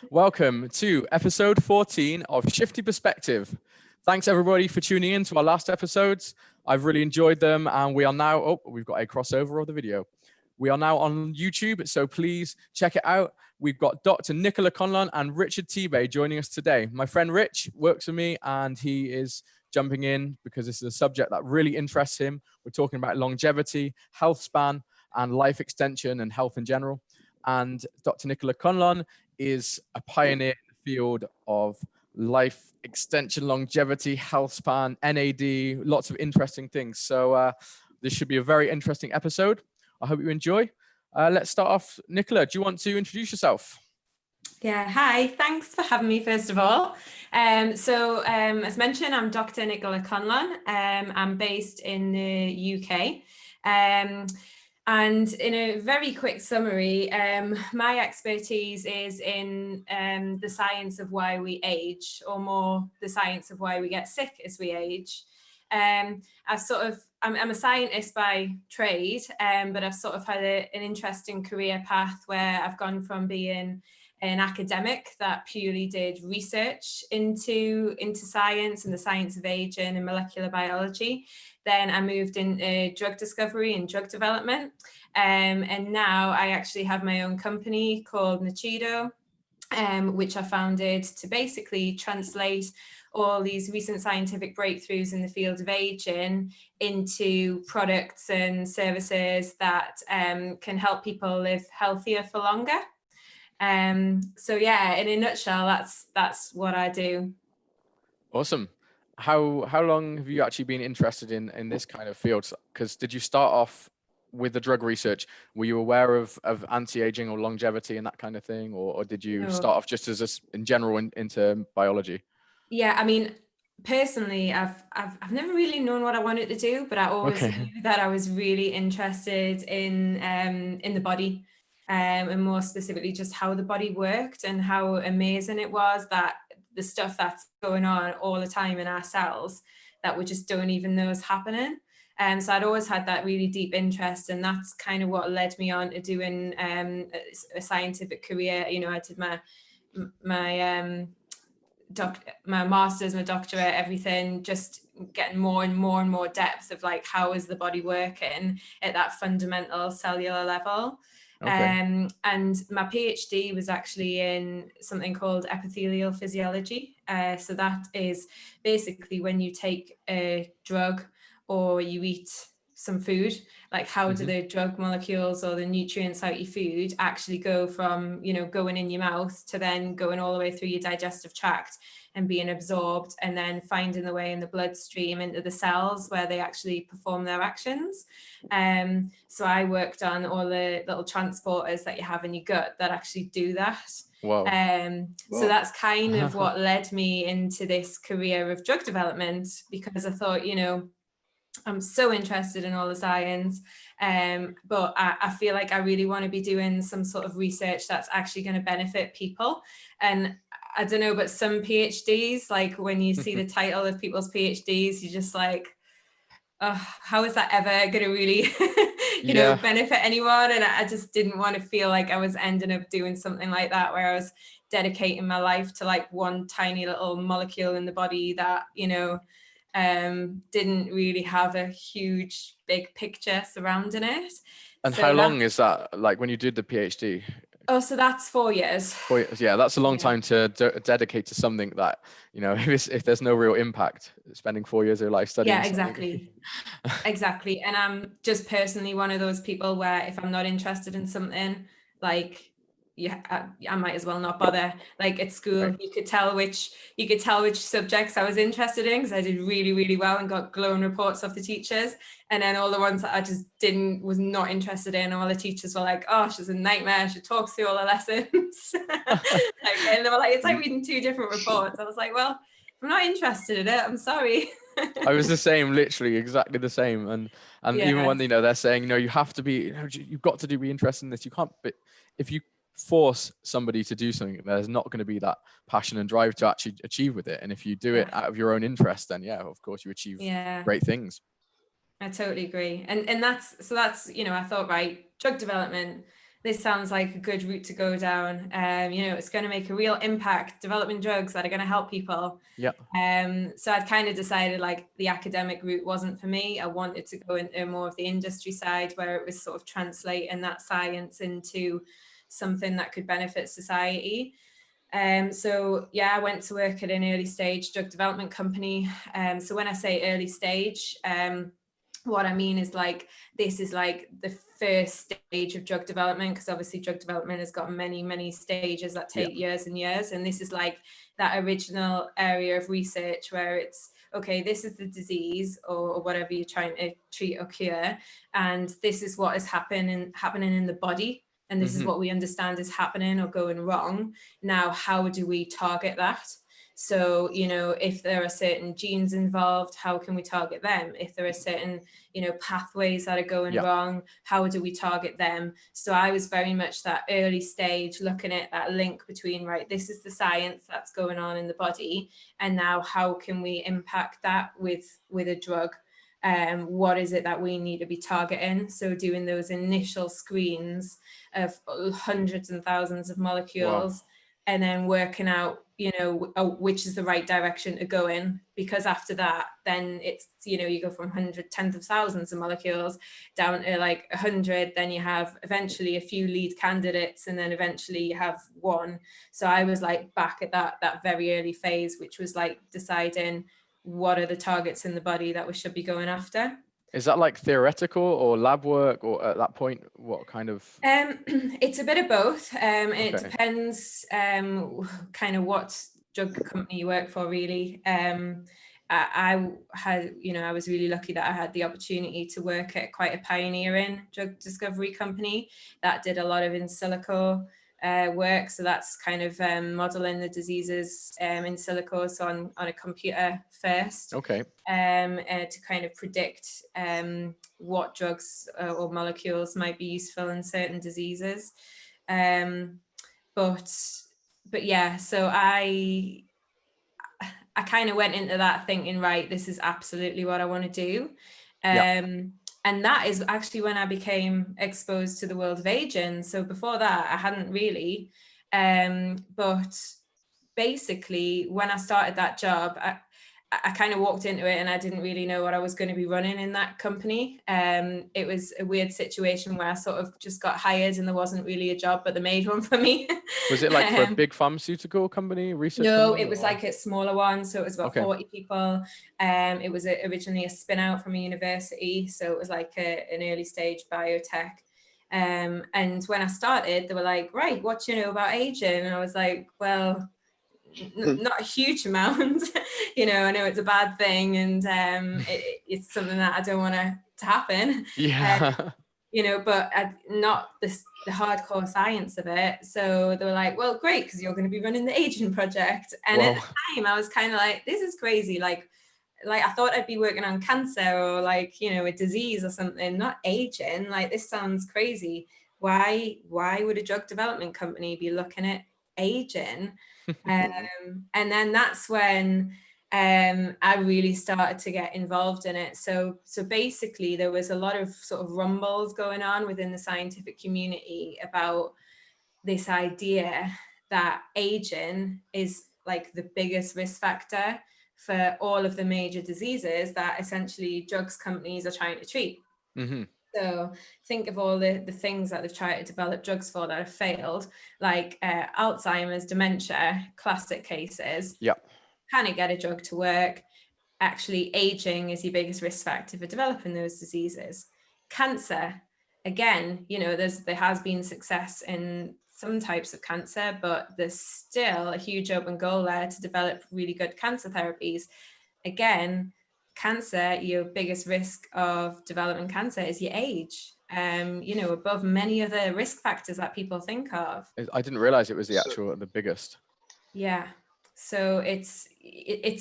Welcome to episode 14 of Shifty Perspective. Thanks everybody for tuning in to our last episodes. I've really enjoyed them, and we are now, we've got a crossover of the video. We are now on YouTube, so please check it out. We've got Dr. Nichola Conlon and Richard Teebay joining us today. My friend Rich works with me, and he is jumping in because this is a subject that really interests him. We're talking about longevity, health span, and life extension and health in general. And Dr. Nichola Conlon is a pioneer in the field of life extension, longevity, health span, NAD, lots of interesting things. So this should be a very interesting episode. I hope you enjoy. Let's start off. Nichola, do you want to introduce yourself? Yeah, hi. Thanks for having me, first of all. As mentioned, I'm Dr. Nichola Conlon. I'm based in the UK. And in a very quick summary, my expertise is in the science of why we age, or more the science of why we get sick as we age. I'm a scientist by trade, but I've sort of had an interesting career path where I've gone from being an academic that purely did research into science and the science of aging and molecular biology. Then I moved into drug discovery and drug development. And now I actually have my own company called Nichido, which I founded to basically translate all these recent scientific breakthroughs in the field of aging into products and services that can help people live healthier for longer. So yeah, in a nutshell, that's what I do. Awesome. How long have you actually been interested in this kind of field? Because did you start off with the drug research? Were you aware of anti-aging or longevity and that kind of thing, or did you start off just as in general into biology? Yeah, I mean, personally, I've never really known what I wanted to do, but I always knew that I was really interested in the body, and more specifically just how the body worked and how amazing it was that the stuff that's going on all the time in our cells that we just don't even know is happening. So I'd always had that really deep interest, and that's kind of what led me on to doing a scientific career. You know, I did my master's, my doctorate, everything, just getting more and more depth of like, how is the body working at that fundamental cellular level. And my PhD was actually in something called epithelial physiology. So that is basically when you take a drug or you eat some food, like how do the drug molecules or the nutrients out your food actually go from, you know, going in your mouth to then going all the way through your digestive tract and being absorbed and then finding the way in the bloodstream into the cells where they actually perform their actions. So I worked on all the little transporters that you have in your gut that actually do that. Wow. So that's kind of what led me into this career of drug development, because I thought, you know, I'm so interested in all the science, but I feel like I really want to be doing some sort of research that's actually going to benefit people. And I don't know, but some PhDs, like when you see the title of people's PhDs, you're just like, oh, how is that ever going to really, you know, benefit anyone? And I just didn't want to feel like I was ending up doing something like that, where I was dedicating my life to like one tiny little molecule in the body that, you know, didn't really have a huge big picture surrounding it. And so how long is that, like when you did the PhD? Oh, so that's 4 years. 4 years, yeah, that's a long time to dedicate to something that, you know, if there's no real impact, spending 4 years of your life studying. Yeah, exactly. Exactly. And I'm just personally one of those people where if I'm not interested in something, like, yeah, I might as well not bother. Like at school, you could tell which subjects I was interested in, because I did really well and got glowing reports off the teachers. And then all the ones that I just was not interested in, all the teachers were like, oh, she's a nightmare, she talks through all the lessons. And they were like, it's like reading 2 different reports. I was like, well, if I'm not interested in it, I'm sorry. I was the same, literally exactly the same. And even when, you know, they're saying, you know, you have to be, you know, you've got to be interested in this. You can't, but if you force somebody to do something, there's not going to be that passion and drive to actually achieve with it. And if you do it out of your own interest, then of course you achieve great things. I totally agree. And that's, you know, I thought, right, drug development, this sounds like a good route to go down. It's going to make a real impact, developing drugs that are going to help people. Yeah. So I'd kind of decided like the academic route wasn't for me. I wanted to go into more of the industry side, where it was sort of translating that science into something that could benefit society. So yeah, I went to work at an early stage drug development company. So when I say early stage, what I mean is like, this is like the first stage of drug development, because obviously drug development has got many, many stages that take years and years. And this is like that original area of research where it's, okay, this is the disease or whatever you're trying to treat or cure. And this is what is happening in the body. And this is what we understand is happening or going wrong. Now, how do we target that? So, if there are certain genes involved, how can we target them? If there are certain, pathways that are going wrong, how do we target them? So I was very much that early stage, looking at that link between, right, this is the science that's going on in the body. And now how can we impact that with a drug? What is it that we need to be targeting? So doing those initial screens of hundreds and thousands of molecules, and then working out, which is the right direction to go in. Because after that, then it's, you go from tens of thousands of molecules down to like 100. Then you have eventually a few lead candidates, and then eventually you have one. So I was like back at that very early phase, which was like deciding what are the targets in the body that we should be going after. Is that like theoretical or lab work, or at that point, what kind of? It's a bit of both. It depends kind of what drug company you work for, really. I had, I was really lucky that I had the opportunity to work at quite a pioneering drug discovery company that did a lot of in silico work. So that's kind of modeling the diseases in silico, so on a computer first. To kind of predict what drugs or molecules might be useful in certain diseases. But yeah, so I kind of went into that thinking, right, this is absolutely what I want to do. And that is actually when I became exposed to the world of aging. So before that, I hadn't really. But basically, when I started that job, I kind of walked into it and I didn't really know what I was going to be running in that company. It was a weird situation where I sort of just got hired and there wasn't really a job, but they made one for me. Was it like for a big pharmaceutical company, research company, it was like a smaller one. So it was about 40 people. It was originally a spin out from a university. So it was like an early stage biotech. And when I started, they were like, right, what do you know about aging? And I was like, well, not a huge amount. I know it's a bad thing, and it's something that I don't want to happen. But not the hardcore science of it. So they were like, well, great, because you're going to be running the aging project. And at the time I was kind of like, this is crazy. Like I thought I'd be working on cancer or like, a disease or something, not aging. Like, this sounds crazy. Why would a drug development company be looking at aging? And then that's when I really started to get involved in it. So basically there was a lot of sort of rumbles going on within the scientific community about this idea that aging is like the biggest risk factor for all of the major diseases that essentially drugs companies are trying to treat. So think of all the things that they've tried to develop drugs for that have failed, like Alzheimer's, dementia, classic cases. Can it get a drug to work? Actually, aging is your biggest risk factor for developing those diseases. Cancer, again, there has been success in some types of cancer, but there's still a huge open goal there to develop really good cancer therapies. Again, cancer, your biggest risk of developing cancer is your age, above many of the risk factors that people think of. I didn't realize it was the biggest. Yeah. So it's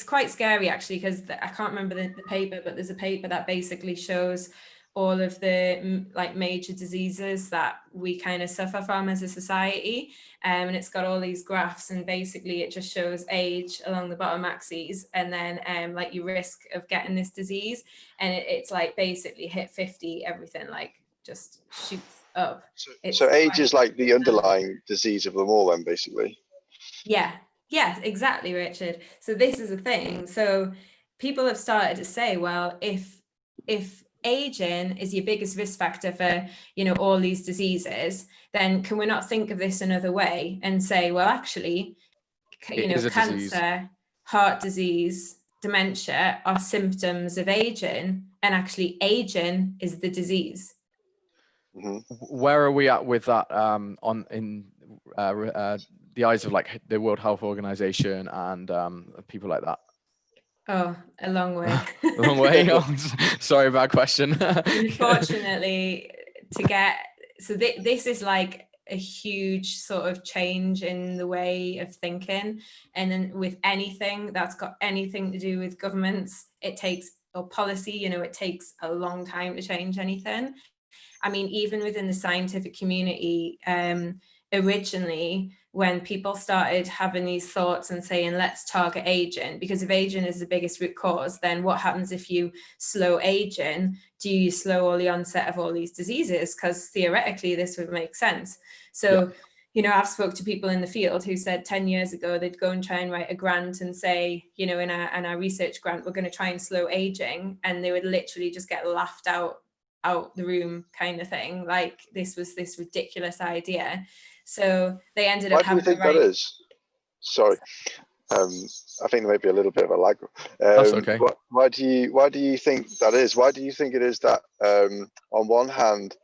quite scary, actually, because I can't remember the paper, but there's a paper that basically shows all of the like major diseases that we kind of suffer from as a society, and it's got all these graphs, and basically it just shows age along the bottom axes, and then like your risk of getting this disease, and it's like basically hit 50, everything like just shoots up. So age is like the underlying disease of them all then, basically. Yeah, exactly, Richard. So this is the thing. So people have started to say, well, if aging is your biggest risk factor for, you know, all these diseases, then can we not think of this another way and say, well, actually, you know, cancer, heart disease, dementia are symptoms of aging, and actually aging is the disease. Mm-hmm. Where are we at with that the eyes of like the World Health Organization and people like that? Oh, a long way. A long way. Oh, sorry, bad question. Unfortunately, this is like a huge sort of change in the way of thinking, and then with anything that's got anything to do with governments, it takes, or policy, you know, it takes a long time to change anything. I mean, even within the scientific community, originally, when people started having these thoughts and saying, let's target aging, because if aging is the biggest root cause, then what happens if you slow aging? Do you slow all the onset of all these diseases? Because theoretically, this would make sense. So, you know, I've spoke to people in the field who said 10 years ago, they'd go and try and write a grant and say, you know, in our research grant, we're going to try and slow aging. And they would literally just get laughed out the room kind of thing. Like this was this ridiculous idea. So they ended up Why do you think that is? Sorry. I think there may be a little bit of a lag. That's okay. Why do you think that is? Why do you think it is that on one hand,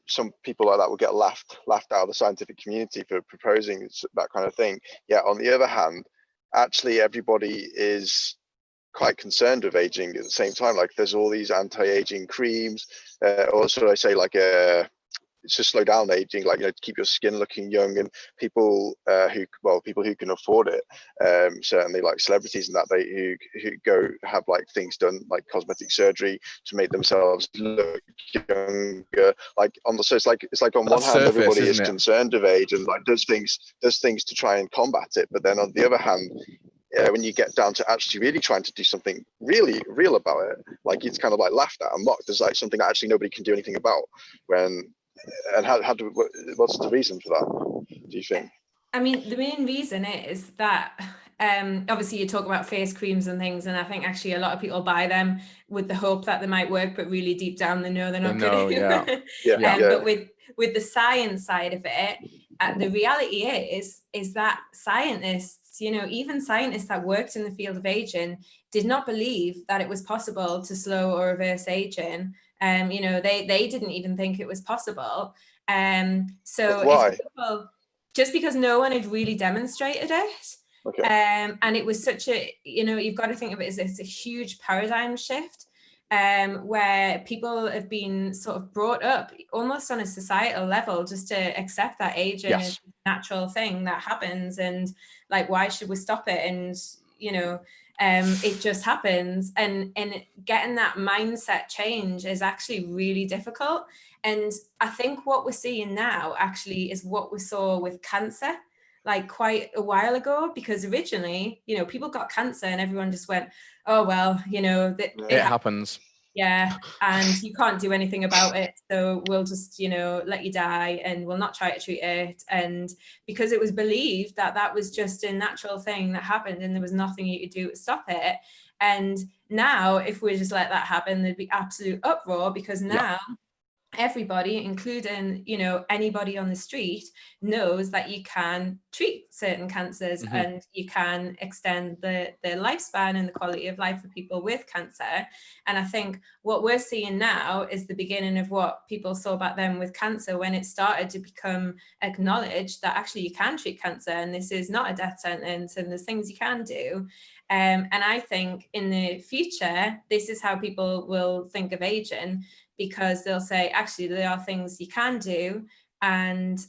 some people like that will get laughed out of the scientific community for proposing that kind of thing? Yeah, on the other hand, actually everybody is quite concerned with aging at the same time. Like there's all these anti-aging creams, or should I say like to slow down aging, like, you know, to keep your skin looking young, and people who can afford it, certainly like celebrities and that, who go have like things done like cosmetic surgery to make themselves look younger. Like so it's like on one hand everybody is concerned with age and like does things to try and combat it, but then on the other hand, when you get down to actually really trying to do something really real about it, like it's kind of like laughed at and mocked as like something that actually nobody can do anything about. What's the reason for that, do you think? I mean, the main reason is that obviously you talk about face creams and things, and I think actually a lot of people buy them with the hope that they might work, but really deep down they know they're not going to. But with the science side of it, the reality is that scientists, you know, even scientists that worked in the field of aging did not believe that it was possible to slow or reverse aging. You know, they didn't even think it was possible. So why? Just because no one had really demonstrated it. Okay. And it was such a, you know, you've got to think of it as it's a huge paradigm shift, where people have been sort of brought up almost on a societal level just to accept that aging is a natural thing that happens, and like, why should we stop it? And, you know, it just happens, and getting that mindset change is actually really difficult. And I think what we're seeing now actually is what we saw with cancer like quite a while ago, because originally, you know, people got cancer and everyone just went, oh, well, you know, it happens. Yeah, and you can't do anything about it, so we'll just, you know, let you die and we'll not try to treat it. And because it was believed that that was just a natural thing that happened and there was nothing you could do to stop it. And now if we just let that happen, there'd be absolute uproar, because now everybody, including, you know, anybody on the street, knows that you can treat certain cancers and you can extend the lifespan and the quality of life for people with cancer. And I think what we're seeing now is the beginning of what people saw back then with cancer, when it started to become acknowledged that actually you can treat cancer and this is not a death sentence and there's things you can do. And I think in the future, this is how people will think of aging, because they'll say, actually, there are things you can do, and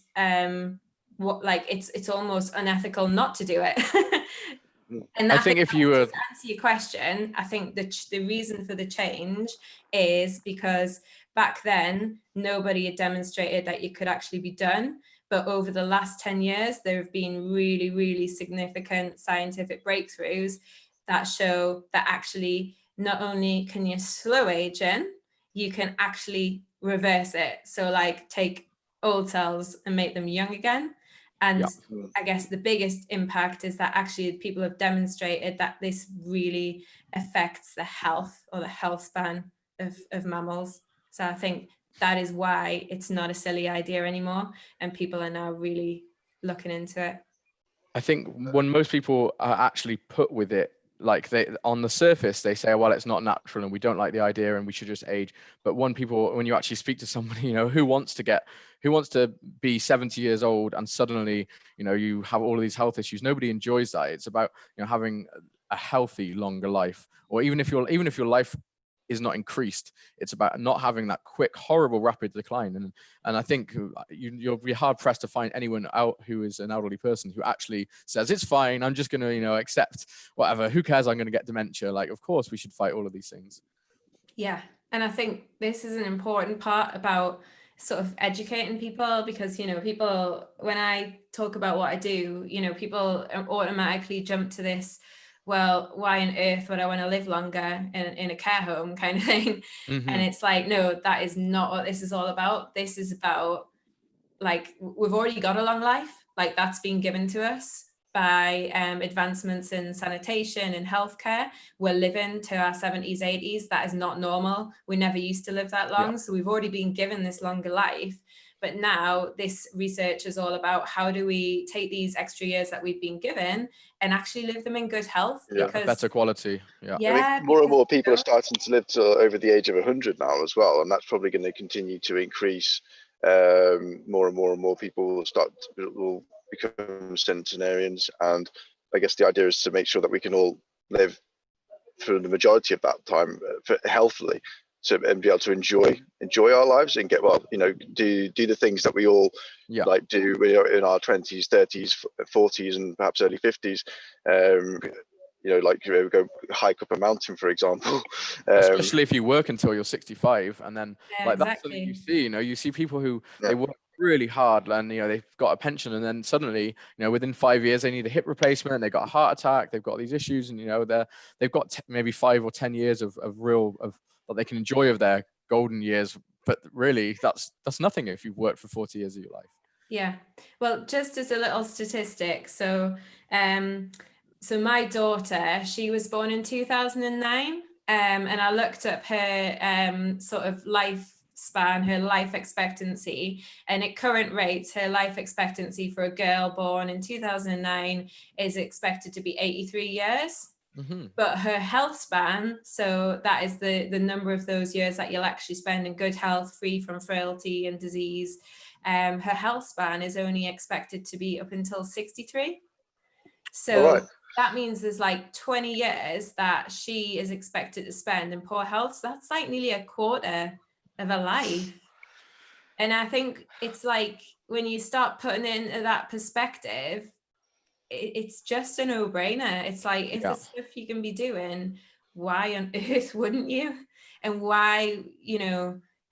what, like, it's almost unethical not to do it. And I think if you were to answer your question, I think the reason for the change is because back then nobody had demonstrated that it could actually be done. But over the last 10 years, there have been really, really significant scientific breakthroughs that show that actually not only can you slow aging, you can actually reverse it. So like take old cells and make them young again. And I guess the biggest impact is that actually people have demonstrated that this really affects the health or the health span of mammals. So I think that is why it's not a silly idea anymore, and people are now really looking into it. I think when most people are actually put with it, like they on the surface, they say, well, it's not natural and we don't like the idea and we should just age. But when you actually speak to somebody, who wants to be 70 years old and suddenly, you have all of these health issues, nobody enjoys that. It's about, having a healthy, longer life, or even if your life is not increased, it's about not having that quick, horrible, rapid decline. And I think you'll be hard pressed to find anyone out who is an elderly person who actually says it's fine, I'm just going to accept whatever, who cares, I'm going to get dementia. Like, of course we should fight all of these things. Yeah, and I think this is an important part about sort of educating people, because people, when I talk about what I do, people automatically jump to this, well, why on earth would I want to live longer in a care home kind of thing? Mm-hmm. And it's like, no, that is not what this is all about. This is about, like, we've already got a long life, like that's been given to us by advancements in sanitation and healthcare. We're living to our 70s, 80s. That is not normal. We never used to live that long. So we've already been given this longer life. But now this research is all about how do we take these extra years that we've been given and actually live them in good health. Because better quality. I think more and more people are starting to live till over the age of 100 now as well. And that's probably going to continue to increase. More and more people will become centenarians, and I guess the idea is to make sure that we can all live for the majority of that time healthily, and be able to enjoy our lives and get do the things that we all like do in our 20s, 30s, 40s, and perhaps early 50s. Like go hike up a mountain, for example. Especially if you work until you're 65, and then that's something you see. You see people who they work really hard, and they've got a pension, and then suddenly, within 5 years they need a hip replacement, they got a heart attack, they've got these issues, and they've got maybe 5 or 10 years of that they can enjoy of their golden years. But really, that's nothing if you've worked for 40 years of your life. Yeah. Well, just as a little statistic, so my daughter, she was born in 2009, and I looked up her sort of lifespan, her life expectancy, and at current rates, her life expectancy for a girl born in 2009 is expected to be 83 years. Mm-hmm. But her health span, so that is the number of those years that you'll actually spend in good health, free from frailty and disease, her health span is only expected to be up until 63. So that means there's like 20 years that she is expected to spend in poor health. So that's like nearly a quarter of a life. And I think it's like, when you start putting it into that perspective, it's just a no-brainer. It's like, if the stuff you can be doing, why on earth wouldn't you? And why,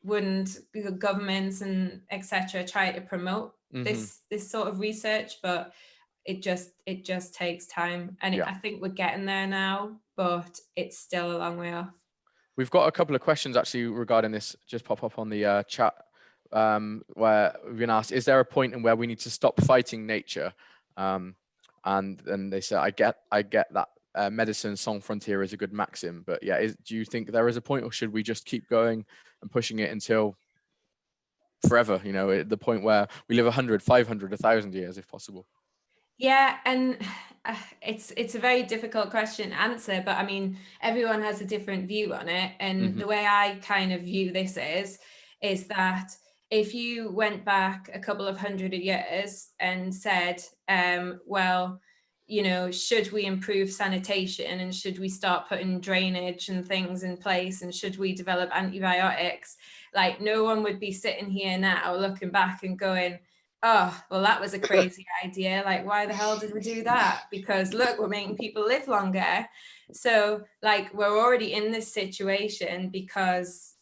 wouldn't governments and etc. try to promote this sort of research? But it just takes time, and I think we're getting there now, but it's still a long way off. We've got a couple of questions actually regarding this, just pop up on the chat, where we've been asked, is there a point in where we need to stop fighting nature? And then they say, I get that medicine sans frontier is a good maxim, but do you think there is a point, or should we just keep going and pushing it until forever, at the point where we live 100, 500, 1,000 years if possible? Yeah, and it's a very difficult question to answer, but I mean, everyone has a different view on it. And the way I kind of view this is that if you went back a couple of hundred years and said, well, should we improve sanitation, and should we start putting drainage and things in place, and should we develop antibiotics, like no one would be sitting here now looking back and going, oh, well, that was a crazy idea. Like, why the hell did we do that? Because look, we're making people live longer. So like, we're already in this situation because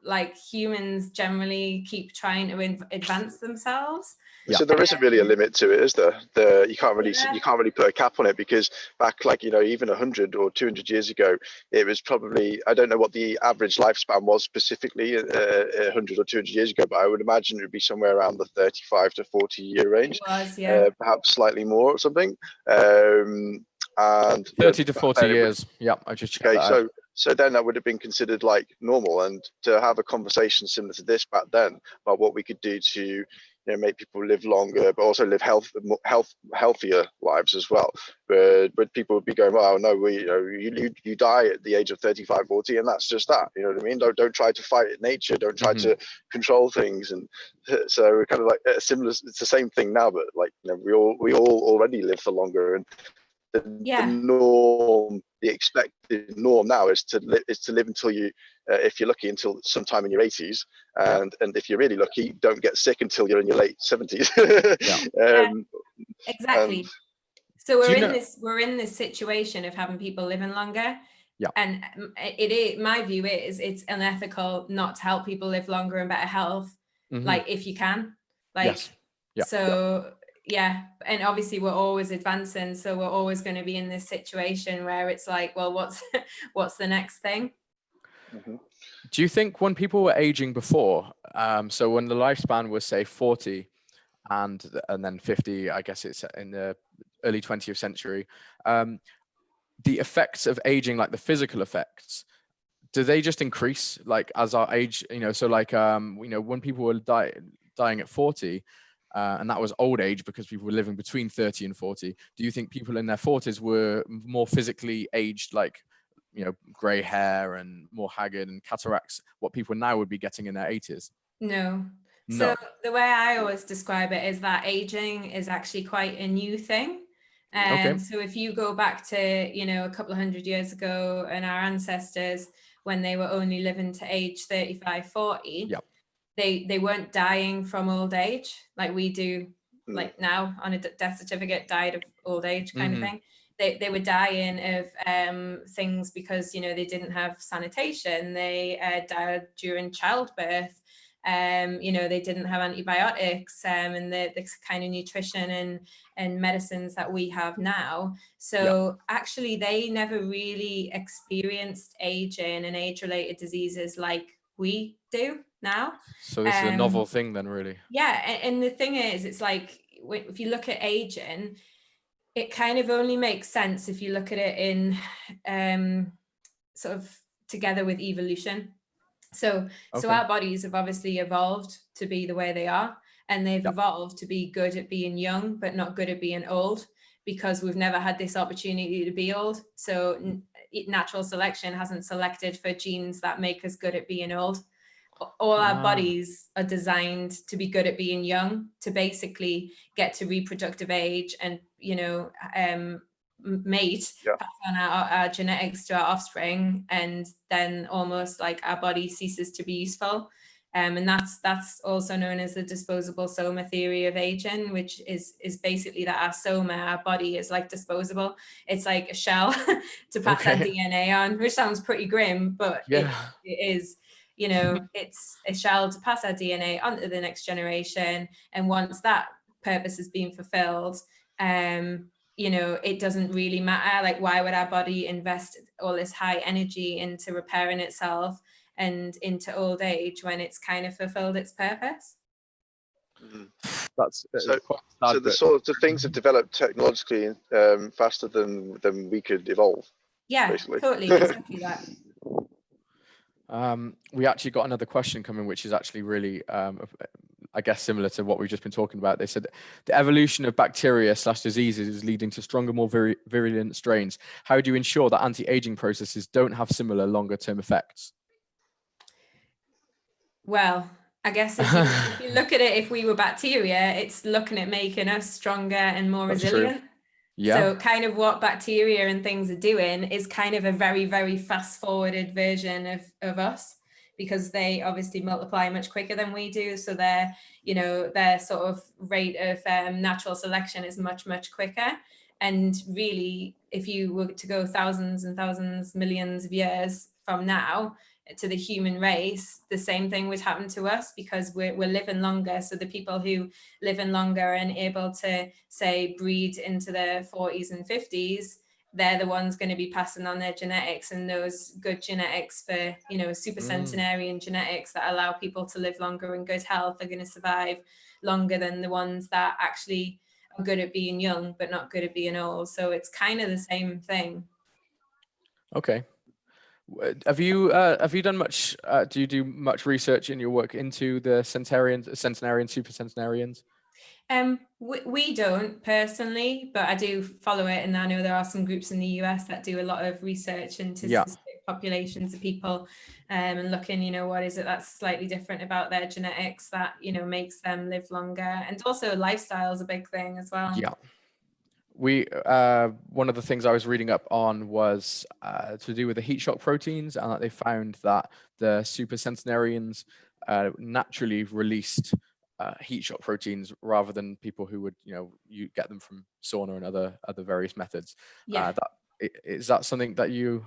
like humans generally keep trying to advance themselves. So there isn't really a limit to it, is there? You can't really put a cap on it, because back, like, even 100 or 200 years ago, it was probably, I don't know what the average lifespan was specifically 100 or 200 years ago, but I would imagine it would be somewhere around the 35 to 40 year range. It was, yeah. Perhaps slightly more or something. And 30 to 40 years. Yeah, I just checked that out. So then that would have been considered like normal, and to have a conversation similar to this back then about what we could do to make people live longer, but also live healthier lives as well. But people would be going, well, no, you die at the age of 35, 40, and that's just that. You know what I mean? Don't try to fight nature. Don't try to control things. And so we're kind of like similar. It's the same thing now, but like we all already live for longer, and the norm, the expected norm now is to live until you, if you're lucky, until sometime in your 80s, and if you're really lucky, don't get sick until you're in your late 70s. Exactly. So we're in this situation of having people living longer. Yeah. And my view is it's unethical not to help people live longer and better health, like if you can, like, yes. Yeah. So. Yeah, and obviously we're always advancing, so we're always going to be in this situation where it's like, well, what's the next thing? Do you think when people were aging before, so when the lifespan was say 40 and then 50, I guess it's in the early 20th century, the effects of aging, like the physical effects, do they just increase like as our age, so like when people were dying at 40, and that was old age because people were living between 30 and 40. Do you think people in their 40s were more physically aged, like, gray hair and more haggard and cataracts, what people now would be getting in their 80s? No. So the way I always describe it is that aging is actually quite a new thing. So if you go back to, a couple of 100 years ago and our ancestors, when they were only living to age 35, 40, they weren't dying from old age like we do, like now on a death certificate, died of old age kind of thing. They were dying of things because, they didn't have sanitation. They died during childbirth. They didn't have antibiotics and the kind of nutrition and medicines that we have now. So actually, they never really experienced aging and age-related diseases like we do now. So this is a novel thing then, really. Yeah, and the thing is, it's like if you look at aging, it kind of only makes sense if you look at it in sort of together with evolution. So our bodies have obviously evolved to be the way they are, and they've evolved to be good at being young, but not good at being old, because we've never had this opportunity to be old. So natural selection hasn't selected for genes that make us good at being old. All our bodies are designed to be good at being young, to basically get to reproductive age and, mate, pass on our genetics to our offspring, and then almost like our body ceases to be useful. And that's also known as the disposable soma theory of aging, which is basically that our soma, our body, is like disposable. It's like a shell to pass our DNA on, which sounds pretty grim, but it is. It's a shell to pass our DNA onto the next generation. And once that purpose has been fulfilled, it doesn't really matter. Like, why would our body invest all this high energy into repairing itself and into old age when it's kind of fulfilled its purpose? So the sorts of things have developed technologically faster than we could evolve. Yeah, basically. Totally, exactly that. We actually got another question coming, which is actually really, I guess, similar to what we've just been talking about. They said the evolution of bacteria/diseases is leading to stronger, more virulent strains. How do you ensure that anti-aging processes don't have similar longer-term effects? Well, I guess if you look at it, if we were bacteria, it's looking at making us stronger and more resilient. True. Yeah. So kind of what bacteria and things are doing is kind of a very, very fast forwarded version of us, because they obviously multiply much quicker than we do. So their sort of rate of natural selection is much, much quicker. And really, if you were to go thousands and thousands, millions of years from now, to the human race, the same thing would happen to us, because we're living longer. So the people who live in longer and able to, say, breed into their 40s and 50s, they're the ones going to be passing on their genetics, and those good genetics for, you know, super centenarian genetics that allow people to live longer in good health are going to survive longer than the ones that actually are good at being young but not good at being old. So it's kind of the same thing. Okay. Have you done much? Do you do much research in your work into the centenarians, super centenarians? We don't personally, but I do follow it, and I know there are some groups in the US that do a lot of research into specific populations of people, and looking, you know, what is it that's slightly different about their genetics that, you know, makes them live longer. And also lifestyle is a big thing as well. Yeah. We one of the things I was reading up on was to do with the heat shock proteins, and that they found that the super centenarians naturally released heat shock proteins rather than people who would, you know, you get them from sauna and other various methods. Yeah. Is that something that you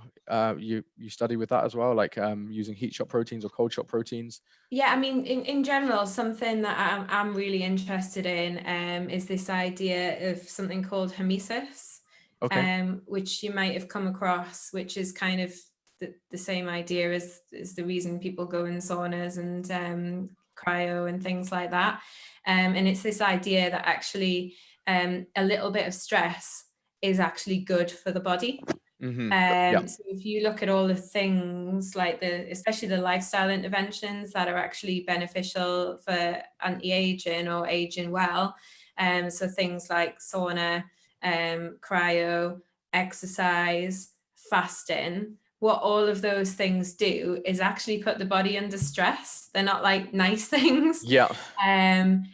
study with that as well, like using heat shock proteins or cold shock proteins? Yeah, I mean, in general, something that I'm really interested in is this idea of something called hormesis, which you might have come across, which is kind of the same idea as the reason people go in saunas and cryo and things like that. And it's this idea that actually a little bit of stress is actually good for the body. So if you look at all the things like especially the lifestyle interventions that are actually beneficial for anti-aging or aging well, so things like sauna, cryo, exercise, fasting, what all of those things do is actually put the body under stress. They're not like nice things. Yeah. And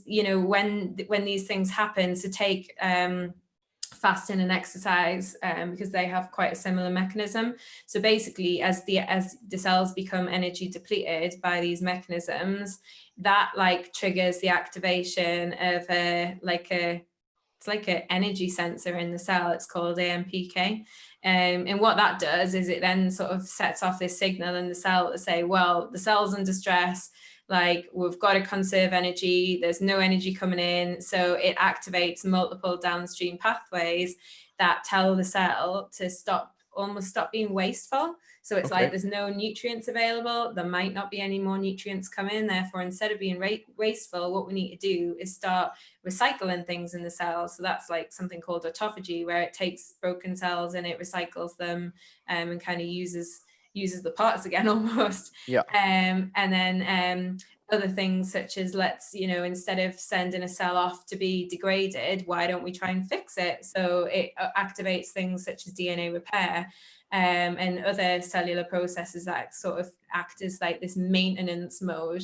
you know, when these things happen, so take fasting and exercise, because they have quite a similar mechanism. So basically, as the cells become energy depleted by these mechanisms, that like triggers the activation of it's like an energy sensor in the cell. It's called AMPK. And what that does is it then sort of sets off this signal in the cell to say, well, the cell's under stress, like we've got to conserve energy, there's no energy coming in. So it activates multiple downstream pathways that tell the cell to almost stop being wasteful. So it's like there's no nutrients available, there might not be any more nutrients coming, therefore instead of being wasteful, what we need to do is start recycling things in the cells. So that's like something called autophagy, where it takes broken cells and it recycles them, and kind of uses the parts again almost. And then other things such as, let's, you know, instead of sending a cell off to be degraded, why don't we try and fix it? So it activates things such as DNA repair, and other cellular processes that sort of act as like this maintenance mode.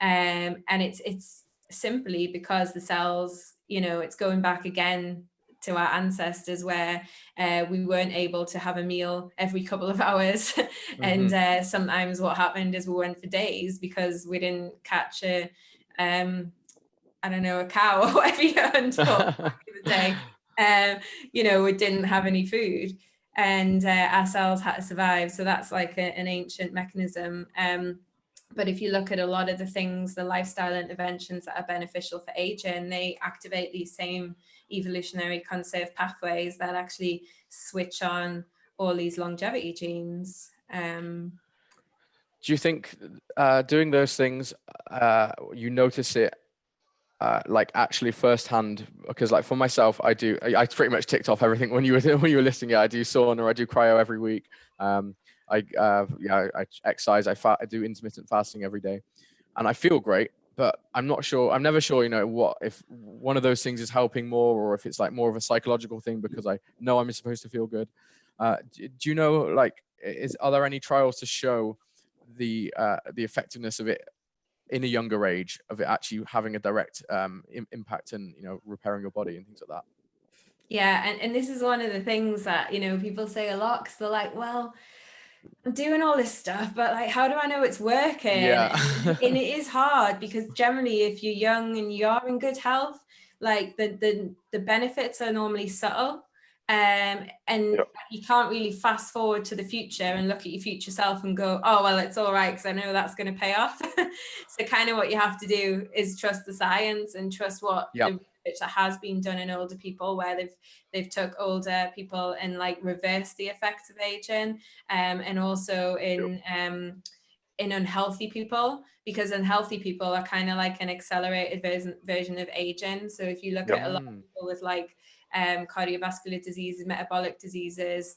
And it's simply because the cells, you know, it's going back again to our ancestors where we weren't able to have a meal every couple of hours. And sometimes what happened is we went for days because we didn't catch a cow or whatever you hunt for back in the day. You know, we didn't have any food, and our cells had to survive. So that's like an ancient mechanism. But if you look at a lot of the things, the lifestyle interventions that are beneficial for aging, they activate these same evolutionary conserved pathways that actually switch on all these longevity genes. Do you think doing those things, you notice it like actually firsthand? Because like for myself, I pretty much ticked off everything when you were listing it. I do sauna, I do cryo every week. I exercise, I do intermittent fasting every day, and I feel great, but I'm never sure, you know, what if one of those things is helping more, or if it's like more of a psychological thing because I know I'm supposed to feel good. Do you know, like, are there any trials to show the effectiveness of it in a younger age, of it actually having a direct impact and, you know, repairing your body and things like that? Yeah, and this is one of the things that, you know, people say a lot, because they're like, well, I'm doing all this stuff, but like, how do I know it's working? Yeah. And it is hard, because generally if you're young and you are in good health, like the benefits are normally subtle. And Yeah. you can't really fast forward to the future and look at your future self and go, oh, well, it's all right because I know that's going to pay off. So kind of what you have to do is trust the science and trust what Yeah. the research that has been done in older people, where they've took older people and like reversed the effects of aging, and also in unhealthy people, because unhealthy people are kind of like an accelerated version of aging. So if you look at a lot of people with like cardiovascular diseases, metabolic diseases,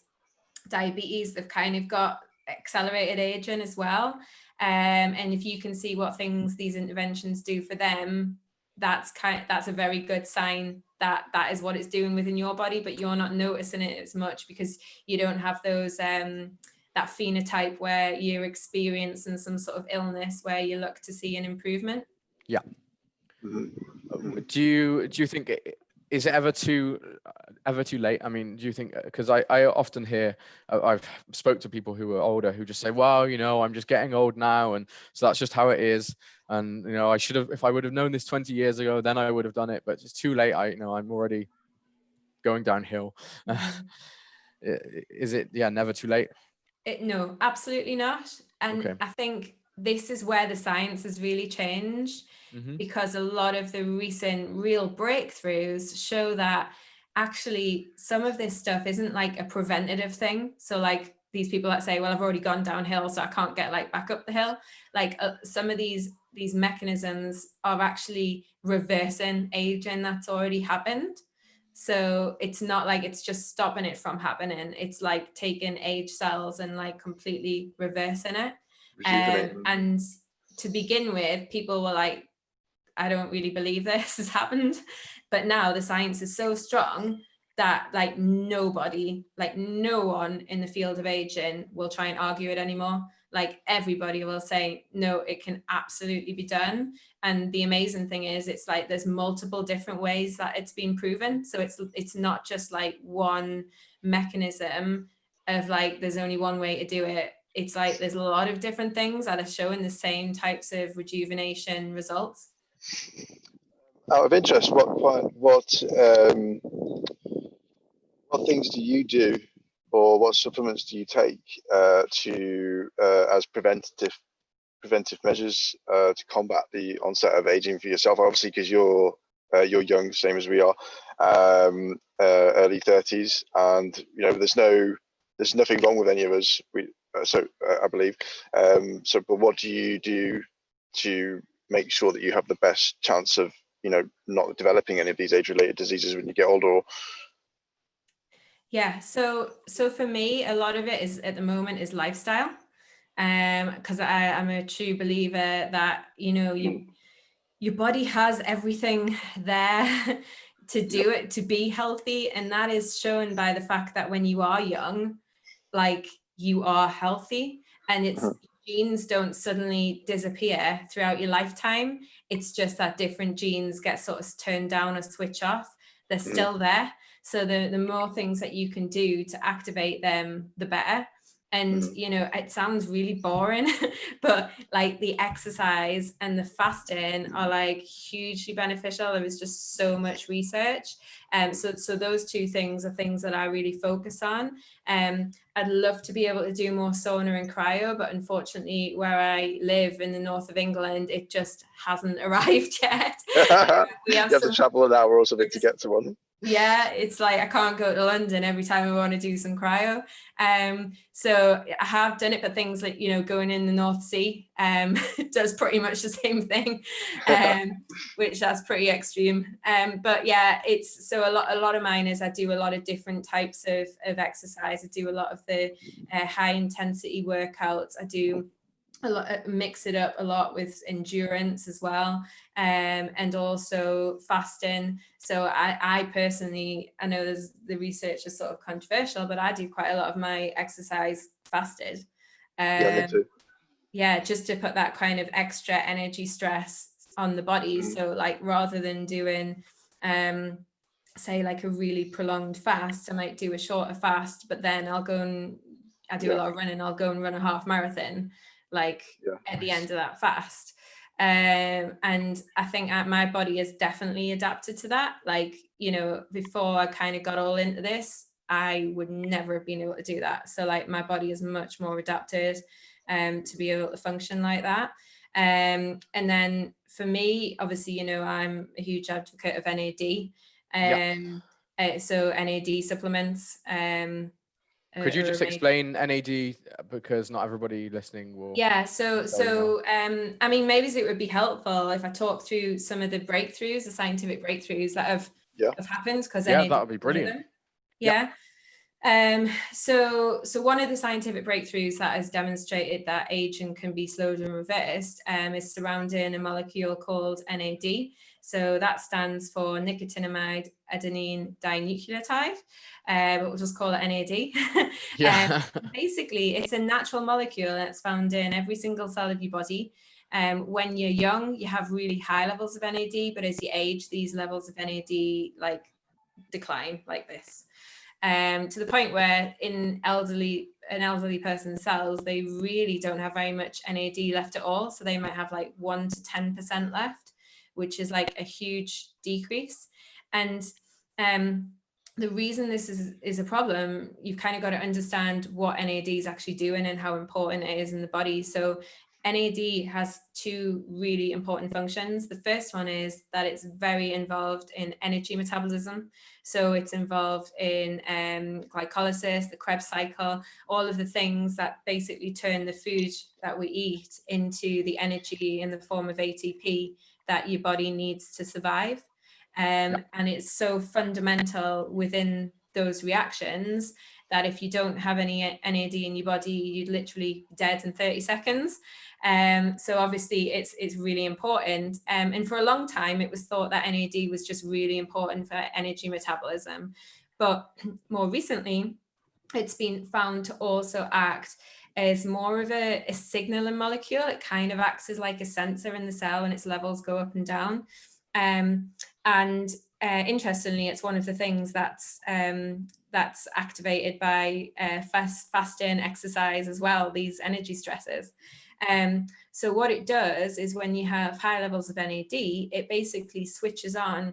diabetes, they've kind of got accelerated aging as well. And if you can see what things these interventions do for them, that's a very good sign that that is what it's doing within your body, but you're not noticing it as much because you don't have those that phenotype where you're experiencing some sort of illness where you look to see an improvement. Yeah. Do you think is it ever too late? I mean, do you think, because I often hear, I've spoke to people who are older who just say, well, you know, I'm just getting old now, and so that's just how it is, and you know, I should have, if I would have known this 20 years ago, then I would have done it, but it's too late. I'm already going downhill. Is it never too late? No, absolutely not. And Okay. I think this is where the science has really changed, because a lot of the recent real breakthroughs show that actually some of this stuff isn't like a preventative thing. So like these people that say, well, I've already gone downhill, so I can't get like back up the hill. Like some of these mechanisms are actually reversing aging that's already happened. So it's not like it's just stopping it from happening. It's like taking age cells and like completely reversing it. And to begin with, people were like, I don't really believe this has happened. But now the science is so strong that like nobody, like no one in the field of aging will try and argue it anymore. Like everybody will say, no, it can absolutely be done. And the amazing thing is it's like there's multiple different ways that it's been proven. So it's not just like one mechanism of like there's only one way to do it. It's like there's a lot of different things that are showing the same types of rejuvenation results. Out of interest, what things do you do, or what supplements do you take as preventive measures to combat the onset of aging for yourself? Obviously, because you're young, same as we are, early 30s, and you know there's nothing wrong with any of us. I believe. But what do you do to make sure that you have the best chance of, you know, not developing any of these age-related diseases when you get older? Yeah, so for me, a lot of it is at the moment is lifestyle, because I'm a true believer that, you know, your body has everything there to do it, to be healthy, and that is shown by the fact that when you are young, like you are healthy, and it's genes don't suddenly disappear throughout your lifetime. It's just that different genes get sort of turned down or switch off. They're still there. So the more things that you can do to activate them, the better. And, you know, it sounds really boring, but like the exercise and the fasting are like hugely beneficial. There was just so much research. So those two things are things that I really focus on. I'd love to be able to do more sauna and cryo, but unfortunately where I live in the north of England, it just hasn't arrived yet. You have to travel an hour or something to get to one. Yeah, it's like I can't go to London every time I want to do some cryo. So I have done it, but things like, you know, going in the North Sea does pretty much the same thing, which that's pretty extreme. But yeah, it's so a lot of mine is I do a lot of different types of exercise. I do a lot of the high intensity workouts. I do a lot, mix it up a lot with endurance as well, and also fasting. So I personally, I know the research is sort of controversial, but I do quite a lot of my exercise fasted. Yeah, me too. Yeah, just to put that kind of extra energy stress on the body. So like rather than doing say like a really prolonged fast, I might do a shorter fast, but then I'll go and I do a lot of running. I'll go and run a half marathon like at the end of that fast. And I think my body has definitely adapted to that. Like, you know, before I kind of got all into this, I would never have been able to do that. So like my body is much more adapted to be able to function like that. And then for me, obviously, you know, I'm a huge advocate of NAD. So NAD supplements. Could you just explain NAD, because not everybody listening will. Yeah, I mean, maybe it would be helpful if I talk through some of the breakthroughs, the scientific breakthroughs that have happened, because that would be brilliant. So one of the scientific breakthroughs that has demonstrated that aging can be slowed and reversed is surrounding a molecule called NAD. So that stands for nicotinamide adenine dinucleotide, but we'll just call it NAD. Basically, it's a natural molecule that's found in every single cell of your body. When you're young, you have really high levels of NAD, but as you age, these levels of NAD like decline like this. To the point where in an elderly person's cells, they really don't have very much NAD left at all. So they might have like 1 to 10% left, which is like a huge decrease. And the reason this is a problem, you've kind of got to understand what NAD is actually doing and how important it is in the body. So NAD has two really important functions. The first one is that it's very involved in energy metabolism. So it's involved in glycolysis, the Krebs cycle, all of the things that basically turn the food that we eat into the energy in the form of ATP that your body needs to survive. And it's so fundamental within those reactions that if you don't have any NAD in your body, you'd literally dead in 30 seconds. So obviously it's really important. And for a long time, it was thought that NAD was just really important for energy metabolism. But more recently, it's been found to also act as more of a signaling molecule. It kind of acts as like a sensor in the cell and its levels go up and down. Interestingly, it's one of the things that's activated by fasting, exercise as well, these energy stresses. So what it does is when you have high levels of NAD, it basically switches on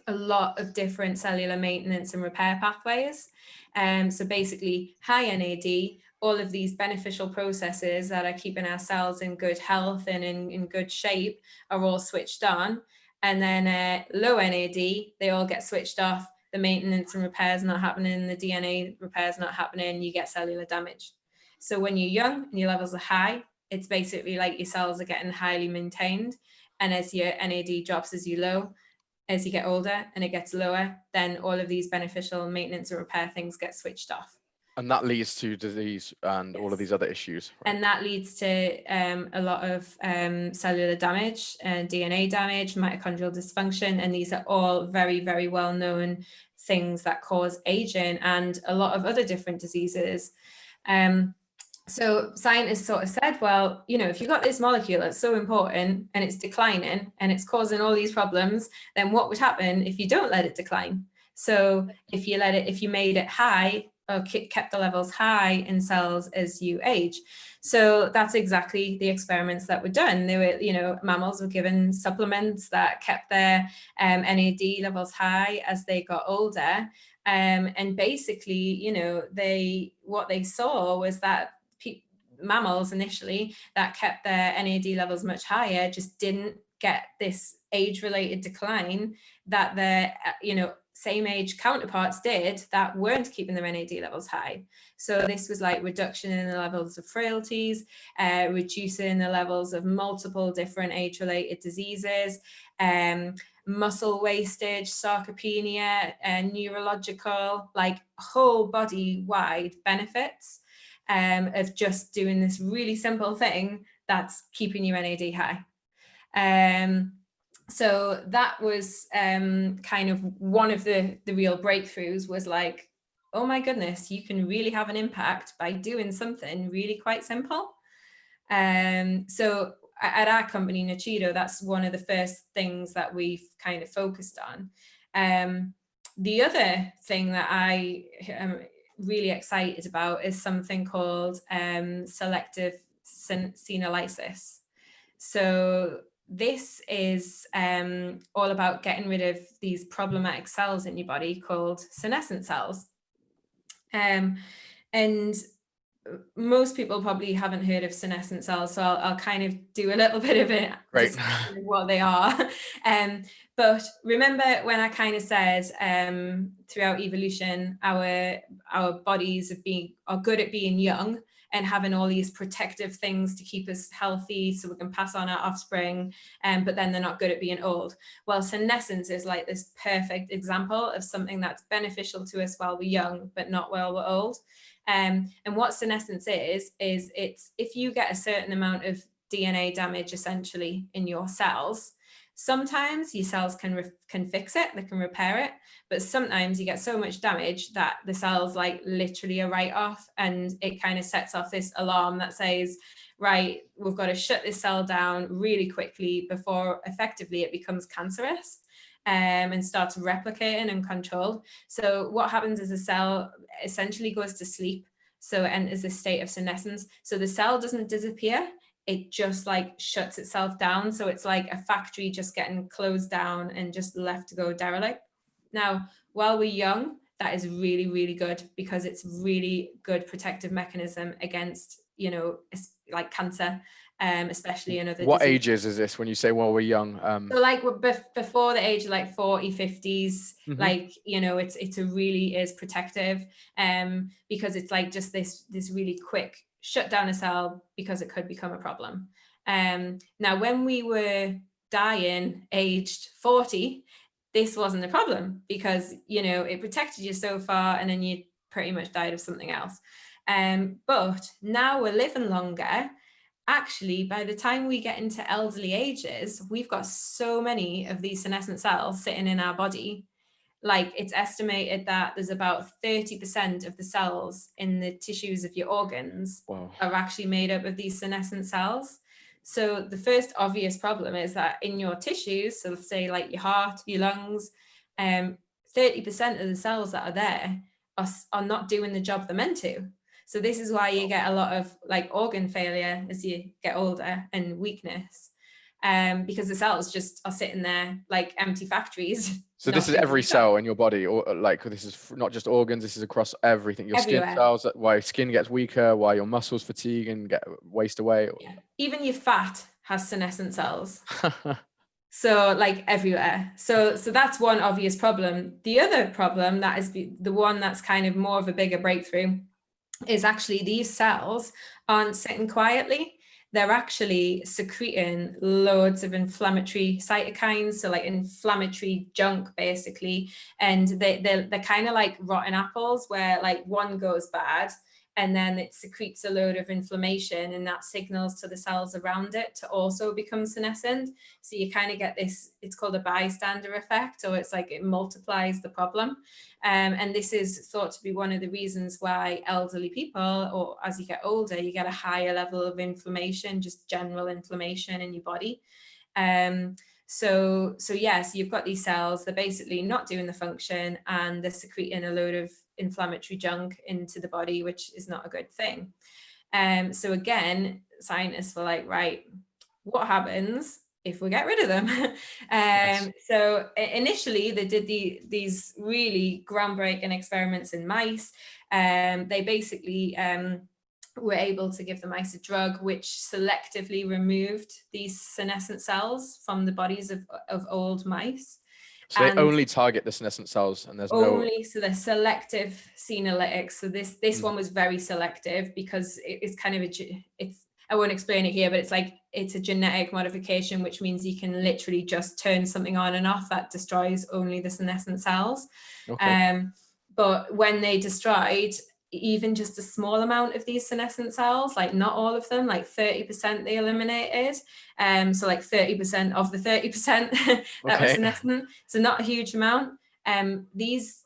a lot of different cellular maintenance and repair pathways. So basically high NAD, all of these beneficial processes that are keeping our cells in good health and in good shape are all switched on. And then low NAD, they all get switched off. The maintenance and repairs not happening, the DNA repairs not happening, you get cellular damage. So when you're young and your levels are high, it's basically like your cells are getting highly maintained. And as your NAD drops as you get older and it gets lower, then all of these beneficial maintenance and repair things get switched off. And that leads to disease and all of these other issues. Right? And that leads to a lot of cellular damage and DNA damage, mitochondrial dysfunction. And these are all very, very well known things that cause aging and a lot of other different diseases. So scientists sort of said, well, you know, if you've got this molecule that's so important and it's declining and it's causing all these problems, then what would happen if you don't let it decline? So if you made it high or kept the levels high in cells as you age. So that's exactly the experiments that were done. They were, you know, mammals were given supplements that kept their NAD levels high as they got older. And basically, you know, what they saw was that mammals initially that kept their NAD levels much higher just didn't get this age-related decline that their, you know, same age counterparts did that weren't keeping their NAD levels high. So this was like reduction in the levels of frailties, reducing the levels of multiple different age-related diseases, muscle wastage, sarcopenia, neurological, like whole body-wide benefits of just doing this really simple thing that's keeping your NAD high. So that was kind of one of the real breakthroughs, was like, oh my goodness, you can really have an impact by doing something really quite simple. So at our company, Nachido, that's one of the first things that we've kind of focused on. The other thing that I am really excited about is something called selective senolysis. So this is all about getting rid of these problematic cells in your body called senescent cells. And most people probably haven't heard of senescent cells, so I'll kind of do a little bit of a description of what they are. But remember when I kind of said throughout evolution, our bodies are good at being young and having all these protective things to keep us healthy so we can pass on our offspring, but then they're not good at being old. Well, senescence is like this perfect example of something that's beneficial to us while we're young, but not while we're old. And what senescence is it's if you get a certain amount of DNA damage essentially in your cells, sometimes your cells can fix it, they can repair it, but sometimes you get so much damage that the cells like literally are write off, and it kind of sets off this alarm that says, right, we've got to shut this cell down really quickly before effectively it becomes cancerous. And starts replicating and controlled. So what happens is the cell essentially goes to sleep. So it enters a state of senescence. So the cell doesn't disappear. It just like shuts itself down. So it's like a factory just getting closed down and just left to go derelict. Now, while we're young, that is really, really good because it's really good protective mechanism against, you know, like cancer. Especially in other What diseases. ages is this when you say while we're young? So like before the age of like 40, 50s, like, you know, it really is protective, because it's like just this really quick shut down a cell because it could become a problem. Now, when we were dying aged 40, this wasn't a problem because, you know, it protected you so far and then you pretty much died of something else. But now we're living longer. Actually, by the time we get into elderly ages, we've got so many of these senescent cells sitting in our body. Like it's estimated that there's about 30% of the cells in the tissues of your organs are actually made up of these senescent cells. So the first obvious problem is that in your tissues, so let's say like your heart, your lungs, 30% of the cells that are there are not doing the job they're meant to. So this is why you get a lot of like organ failure as you get older and weakness, because the cells just are sitting there like empty factories. So this is every cell in your body, or like this is not just organs, this is across everything. Your everywhere. Skin cells, why skin gets weaker, why your muscles fatigue and get waste away. Yeah. Even your fat has senescent cells. So like everywhere. So that's one obvious problem. The other problem that is the one that's kind of more of a bigger breakthrough is actually these cells aren't sitting quietly. They're actually secreting loads of inflammatory cytokines, so like inflammatory junk basically. And they're kind of like rotten apples where like one goes bad and then it secretes a load of inflammation and that signals to the cells around it to also become senescent. So you kind of get this, it's called a bystander effect, or it's like it multiplies the problem. And this is thought to be one of the reasons why elderly people, or as you get older, you get a higher level of inflammation, just general inflammation in your body. So yes, you've got these cells, they're basically not doing the function and they're secreting a load of inflammatory junk into the body, which is not a good thing. So again, scientists were like, right, what happens if we get rid of them? Yes. So initially they did these really groundbreaking experiments in mice. They basically were able to give the mice a drug which selectively removed these senescent cells from the bodies of old mice. So they only target the senescent cells, and there's so they're selective senolytics. So this one was very selective because it's kind of I won't explain it here, but it's a genetic modification, which means you can literally just turn something on and off that destroys only the senescent cells. Okay. But when they destroyed even just a small amount of these senescent cells, like not all of them, like 30% they eliminated. So like 30% of the 30% that was senescent. So not a huge amount. These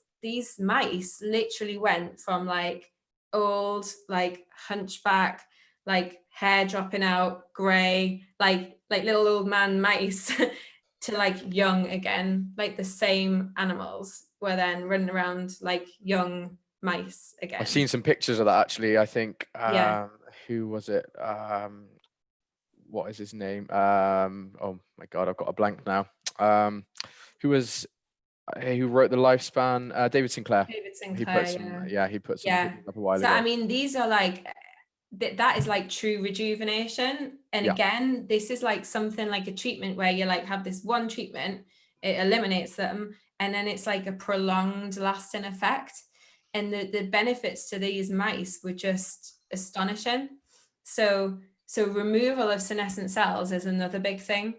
mice literally went from like old, like hunchback, like hair dropping out, gray, like little old man mice to like young again, like the same animals were then running around like young mice again. I've seen some pictures of that actually. I think who was it? What is his name? Oh my god, I've got a blank now. Who was who wrote the lifespan, David Sinclair. David He Sinclair, put some, yeah. he put some Yeah. things up a while So ago. I mean, these are like that is like true rejuvenation. And again, this is like something like a treatment where you like have this one treatment, it eliminates them, and then it's like a prolonged lasting effect. And the benefits to these mice were just astonishing. So removal of senescent cells is another big thing.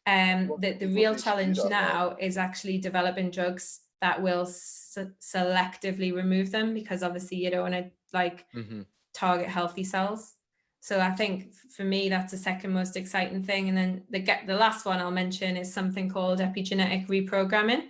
The real challenge now is actually developing drugs that will selectively remove them, because obviously you don't want to like target healthy cells. So I think for me, that's the second most exciting thing. And then the last one I'll mention is something called epigenetic reprogramming.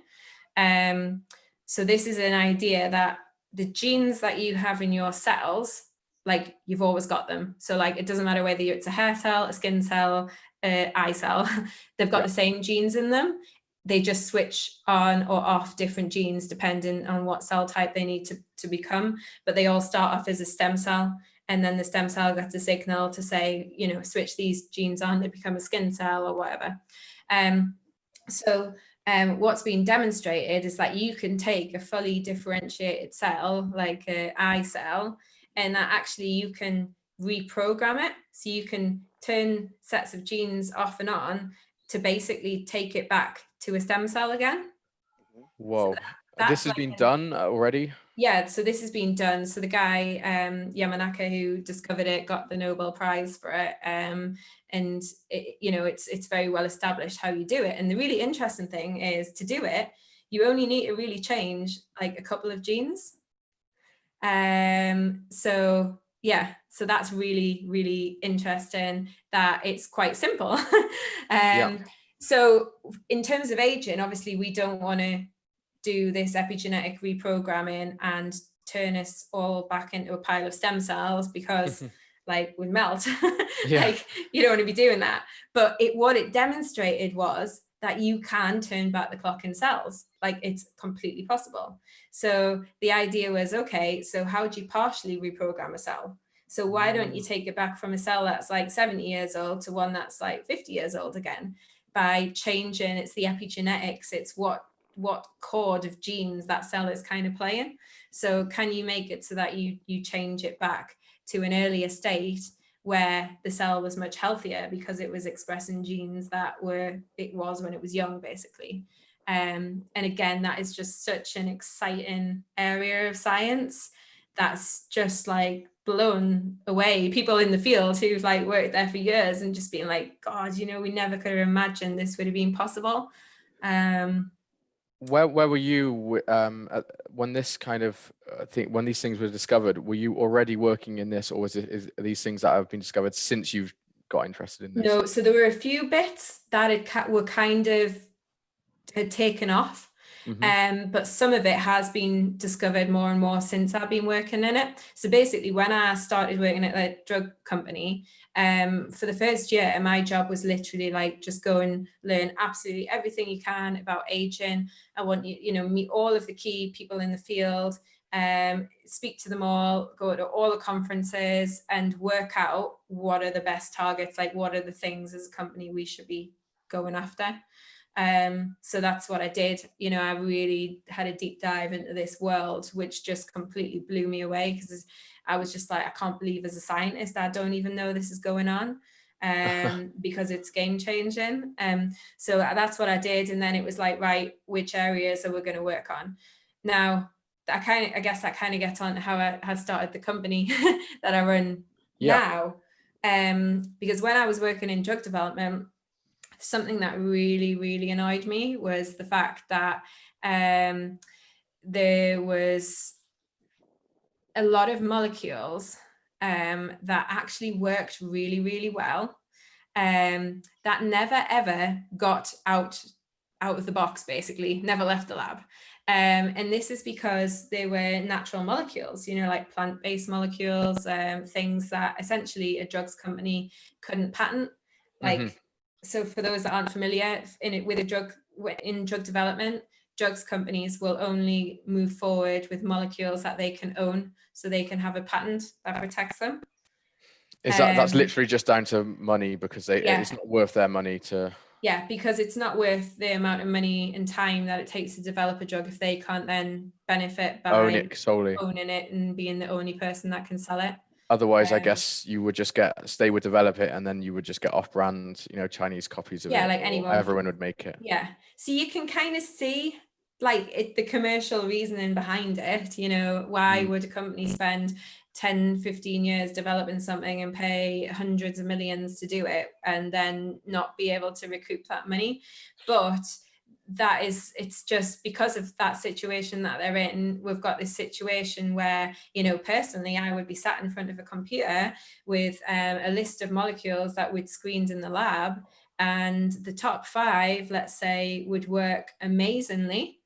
So this is an idea that the genes that you have in your cells, like you've always got them. So like, it doesn't matter whether it's a hair cell, a skin cell, eye cell, they've got the same genes in them. They just switch on or off different genes depending on what cell type they need to become. But they all start off as a stem cell. And then the stem cell gets a signal to say, you know, switch these genes on to become a skin cell or whatever. What's been demonstrated is that you can take a fully differentiated cell, like an eye cell, and that actually you can reprogram it. So you can turn sets of genes off and on to basically take it back to a stem cell again. Whoa. So this has been done already? Yeah, so this has been done. So the guy, Yamanaka, who discovered it, got the Nobel Prize for it. And it, you know, it's very well established how you do it. And the really interesting thing is, to do it, you only need to really change like a couple of genes. So that's really, really interesting that it's quite simple. So in terms of aging, obviously we don't want to do this epigenetic reprogramming and turn us all back into a pile of stem cells, because like we melt. Like you don't want to be doing that. But what it demonstrated was that you can turn back the clock in cells. Like it's completely possible. So the idea was, okay, so how do you partially reprogram a cell? So why don't you take it back from a cell that's like 70 years old to one that's like 50 years old again, by changing, it's the epigenetics, it's what chord of genes that cell is kind of playing. So can you make it so that you change it back to an earlier state where the cell was much healthier because it was expressing genes that it was when it was young, basically. And again, that is just such an exciting area of science that's just like blown away people in the field who've like worked there for years and just being like, God, you know, we never could have imagined this would have been possible. Where were you when this kind of when these things were discovered? Were you already working in this, or are these things that have been discovered since you've got interested in this? No, so there were a few bits that were kind of had taken off. But some of it has been discovered more and more since I've been working in it. So basically, when I started working at a drug company, for the first year, my job was literally like just go and learn absolutely everything you can about aging. I want you, meet all of the key people in the field, speak to them all, go to all the conferences, and work out what are the best targets, like what are the things as a company we should be going after. So that's what I did. I really had a deep dive into this world, which just completely blew me away, because I was just like, I can't believe as a scientist, I don't even know this is going on, because it's game changing. So that's what I did. And then it was like, right, which areas are we going to work on? Now, I guess that kind of gets on how I had started the company that I run now. Because when I was working in drug development, something that really, really annoyed me was the fact that there was a lot of molecules that actually worked really, really well, that never ever got out of the box, basically, never left the lab. And this is because they were natural molecules, like plant-based molecules, things that essentially a drugs company couldn't patent. So for those that aren't familiar in drug development, drugs companies will only move forward with molecules that they can own, so they can have a patent that protects them. That's literally just down to money, because it's not worth their money to. Yeah, because it's not worth the amount of money and time that it takes to develop a drug if they can't then benefit by Own it solely. owning it and being the only person that can sell it. Otherwise, I guess you would just they would develop it, and then you would just get off-brand, Chinese copies of it. Yeah, like anyone. Everyone would make it. Yeah. So you can kind of see like the commercial reasoning behind it, why would a company spend 10, 15 years developing something and pay hundreds of millions to do it and then not be able to recoup that money? But it's just because of that situation that they're in. We've got this situation where, personally, I would be sat in front of a computer with a list of molecules that we'd screened in the lab, and the top 5, let's say, would work amazingly,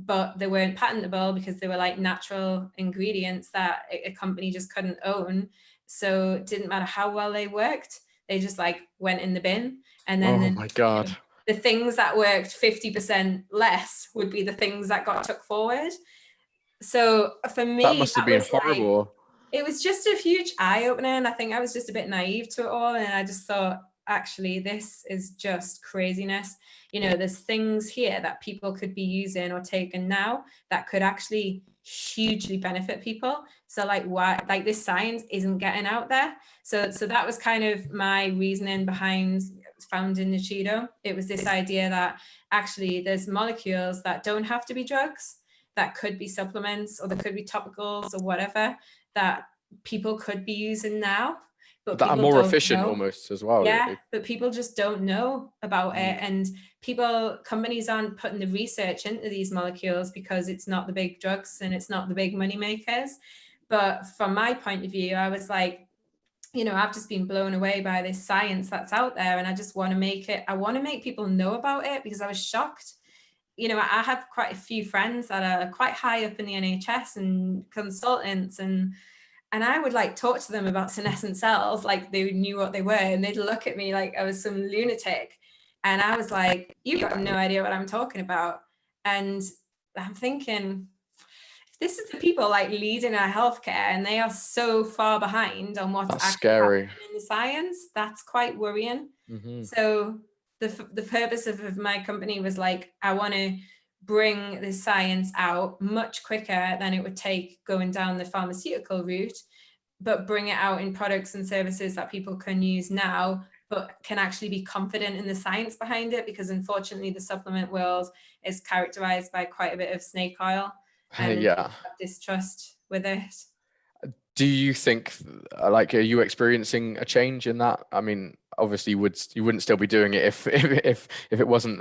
but they weren't patentable because they were like natural ingredients that a company just couldn't own. So it didn't matter how well they worked, they just like went in the bin. And then my God. The things that worked 50% less would be the things that got took forward. So for me, that must have been horrible. Like, it was just a huge eye-opener, and I think I was just a bit naive to it all, and I just thought, actually, this is just craziness. There's things here that people could be using or taking now that could actually hugely benefit people. So like, why, like, this science isn't getting out there. So that was kind of my reasoning behind founding Nuchido. It was this idea that actually there's molecules that don't have to be drugs, that could be supplements, or there could be topicals or whatever, that people could be using now, but that are more efficient almost as well. Yeah, but people just don't know about it, and companies aren't putting the research into these molecules because it's not the big drugs and it's not the big money makers. But from my point of view, I was like, I've just been blown away by this science that's out there, and I just want to make people know about it, because I was shocked. I have quite a few friends that are quite high up in the NHS and consultants, and I would like talk to them about senescent cells like they knew what they were, and they'd look at me like I was some lunatic. And I was like, you've got no idea what I'm talking about. And I'm thinking, if this is the people like leading our healthcare and they are so far behind on what's that's actually scary happening in the science, that's quite worrying. So the purpose of my company was like, I want to bring the science out much quicker than it would take going down the pharmaceutical route, but bring it out in products and services that people can use now, but can actually be confident in the science behind it, because unfortunately the supplement world is characterized by quite a bit of snake oil and distrust with it. Do you think, like, are you experiencing a change in that? I mean, obviously you wouldn't still be doing it if it wasn't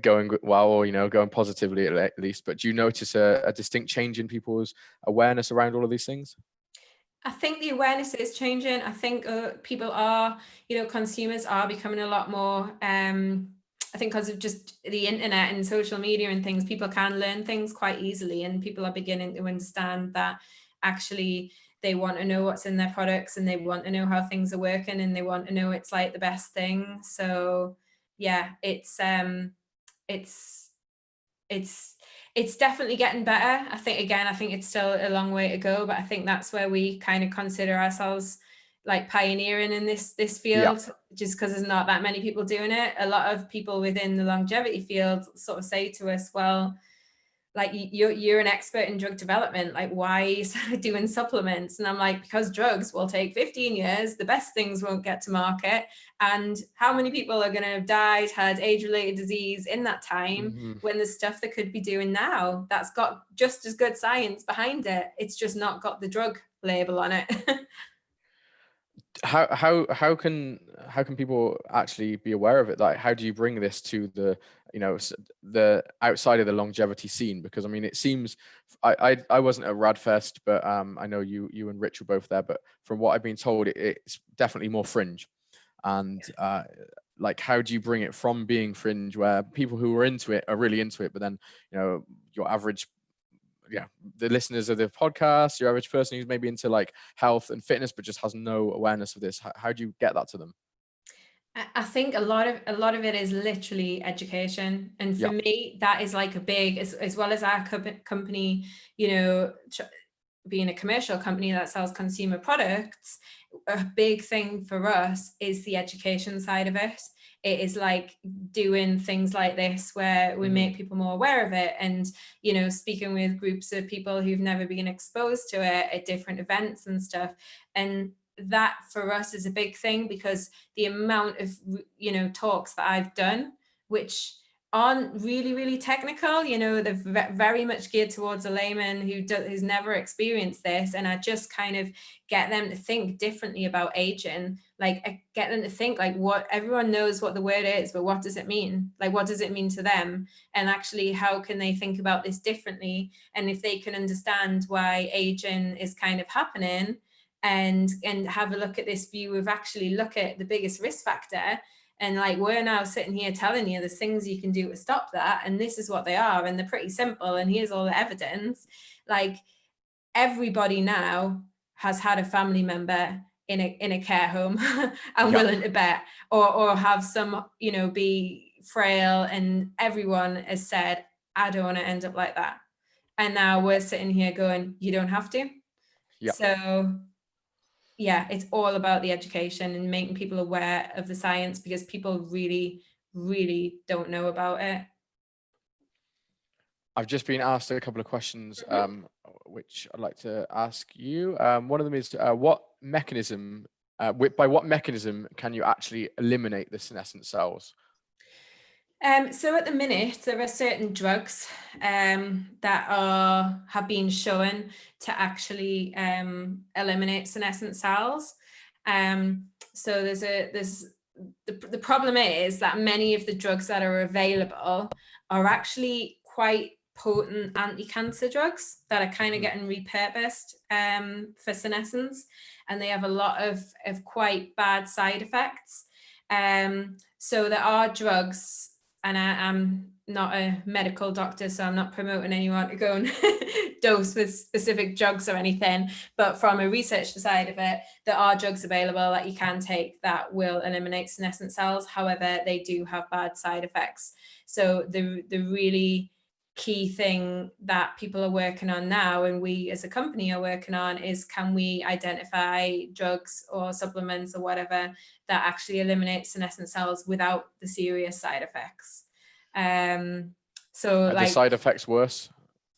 going well, or going positively at least. But do you notice a distinct change in people's awareness around all of these things? I think the awareness is changing. I think people are, consumers are becoming a lot more. I think because of just the internet and social media and things, people can learn things quite easily, and people are beginning to understand that actually they want to know what's in their products, and they want to know how things are working, and they want to know it's like the best thing. So yeah, it's definitely getting better. I think it's still a long way to go, but I think that's where we kind of consider ourselves like pioneering in this field, just because there's not that many people doing it. A lot of people within the longevity field sort of say to us, well, like, you're an expert in drug development, like, why are you doing supplements? And I'm like, because drugs will take 15 years, the best things won't get to market, and how many people are going to have died, had age-related disease in that time, when there's stuff that could be doing now that's got just as good science behind it, it's just not got the drug label on it. How can people actually be aware of it? Like, how do you bring this to the outside of the longevity scene? Because I mean, it seems I wasn't at Radfest, but I know you and Rich were both there, but from what I've been told, it's definitely more fringe. And like, how do you bring it from being fringe, where people who are into it are really into it, but then your average the listeners of the podcast, your average person who's maybe into like health and fitness but just has no awareness of this, how do you get that to them? I think a lot of it is literally education, and for me that is like a big, as well as our company, being a commercial company that sells consumer products, a big thing for us is the education side of it. it is like doing things like this where we make people more aware of it, and, you know, speaking with groups of people who've never been exposed to it at different events and stuff. And that for us is a big thing, because the amount of, you know, talks that I've done, which aren't really technical, you know, they're very much geared towards a layman who's never experienced this, and I just kind of get them to think differently about aging. Like, I get them to think like, what, everyone knows what the word is, but what does it mean? Like, what does it mean to them? And actually, how can they think about this differently? And if they can understand why aging is kind of happening, and have a look at this view of actually look at the biggest risk factor. And like, we're now sitting here telling you there's things you can do to stop that, and this is what they are, and they're pretty simple, and here's all the evidence. Like, everybody now has had a family member in a care home, I'm willing to bet, or have some, you know, be frail, and everyone has said, I don't want to end up like that. And now we're sitting here going, you don't have to. So yeah, it's all about the education and making people aware of the science, because people really don't know about it. I've just been asked a couple of questions, which I'd like to ask you. One of them is, by what mechanism can you actually eliminate the senescent cells? So at the minute, there are certain drugs that have been shown to actually eliminate senescent cells. So the problem is that many of the drugs that are available are actually quite potent anti-cancer drugs that are kind of getting repurposed for senescence, and they have a lot of quite bad side effects. So there are drugs, and I'm not a medical doctor, so I'm not promoting anyone to go and dose with specific drugs or anything, but from a research side of it, there are drugs available that you can take that will eliminate senescent cells. However, they do have bad side effects. So the really key thing that people are working on now, and we as a company are working on, is can we identify drugs or supplements or whatever that actually eliminate senescent cells without the serious side effects. So are like, the side effects worse?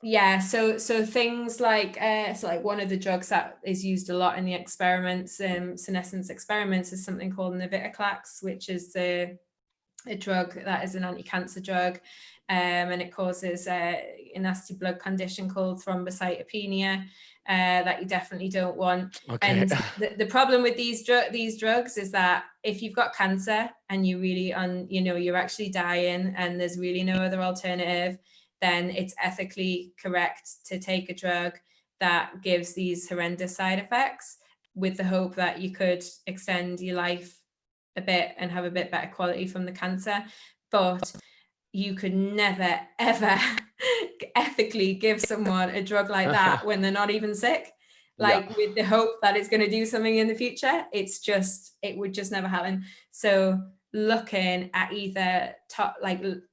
Yeah, so things like so like one of the drugs that is used a lot in the experiments, senescence experiments, is something called navitoclax, which is a drug that is an anti-cancer drug, and it causes a nasty blood condition called thrombocytopenia that you definitely don't want. And the problem with these drugs is that if you've got cancer and you really you're actually dying and there's really no other alternative, then it's ethically correct to take a drug that gives these horrendous side effects, with the hope that you could extend your life a bit and have a bit better quality from the cancer. But you could never ever ethically give someone a drug like that when they're not even sick, with the hope that it's going to do something in the future. It would just never happen. So looking at either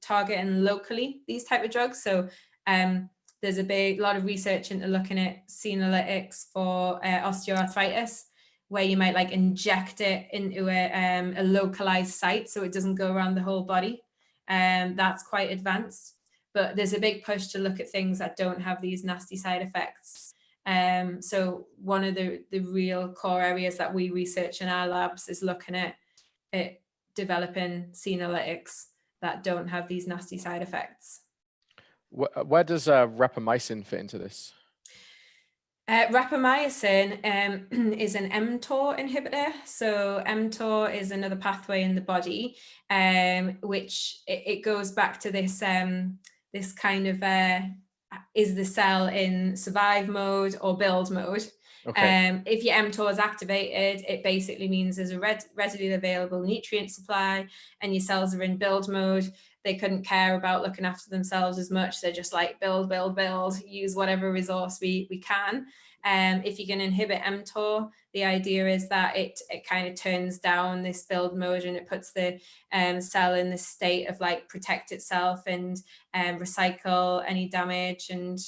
targeting locally these type of drugs. So there's a lot of research into looking at senolytics for osteoarthritis, where you might inject it into a localized site so it doesn't go around the whole body. That's quite advanced, but there's a big push to look at things that don't have these nasty side effects. So one of the real core areas that we research in our labs is looking at developing senolytics that don't have these nasty side effects. Where does rapamycin fit into this? Rapamycin is an mTOR inhibitor. So mTOR is another pathway in the body, which it goes back to this this kind of is the cell in survive mode or build mode. Okay. If your mTOR is activated, it basically means there's a readily available nutrient supply, and your cells are in build mode. They couldn't care about looking after themselves as much. They're just like build, use whatever resource we can. If you can inhibit mTOR, the idea is that it kind of turns down this build mode, and it puts the cell in this state of protect itself and recycle any damage and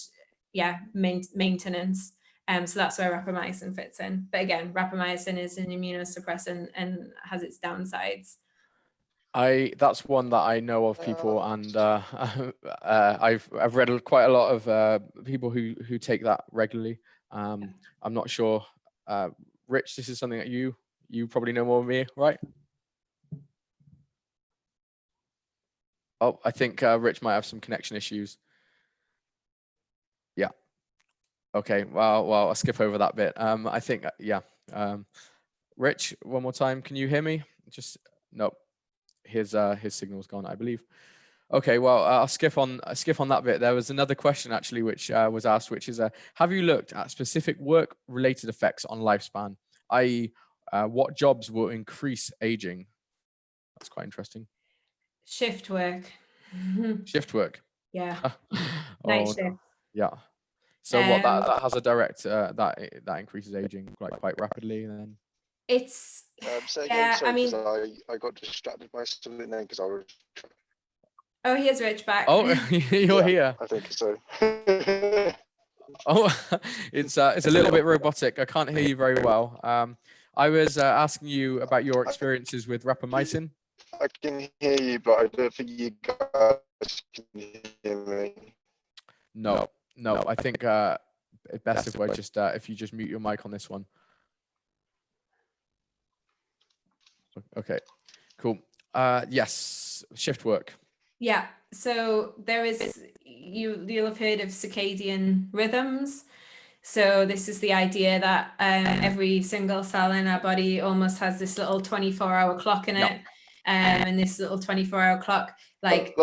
maintenance. So that's where rapamycin fits in. But again, rapamycin is an immunosuppressant and has its downsides. That's one that I know of people, and I've read quite a lot of people who take that regularly. I'm not sure. Rich, this is something that you probably know more than me, right? Oh, I think Rich might have some connection issues. Yeah. Okay. Well, I'll skip over that bit. I think, yeah. Rich, one more time. Can you hear me? Just nope. His signal's gone, I believe. Okay. Well, I'll skip on that bit. There was another question actually, which was asked, which is, have you looked at specific work-related effects on lifespan, i.e., what jobs will increase aging? That's quite interesting. Shift work. Shift work. Yeah. Oh, Night shift. yeah. So what that has a direct that increases aging quite rapidly, and then It's Say yeah. again, sorry, I mean, because I got distracted by something then because I was. oh, here's Rich back. oh, you're here. I think so. Oh, it's a little bit robotic. I can't hear you very well. I was asking you about your experiences with rapamycin. I can hear you, but I don't think you guys can hear me. No. I think best if I just if you just mute your mic on this one. Okay, cool. Yes, shift work. Yeah. So there is you'll have heard of circadian rhythms. So this is the idea that every single cell in our body almost has this little 24-hour clock in it. And this little 24-hour clock like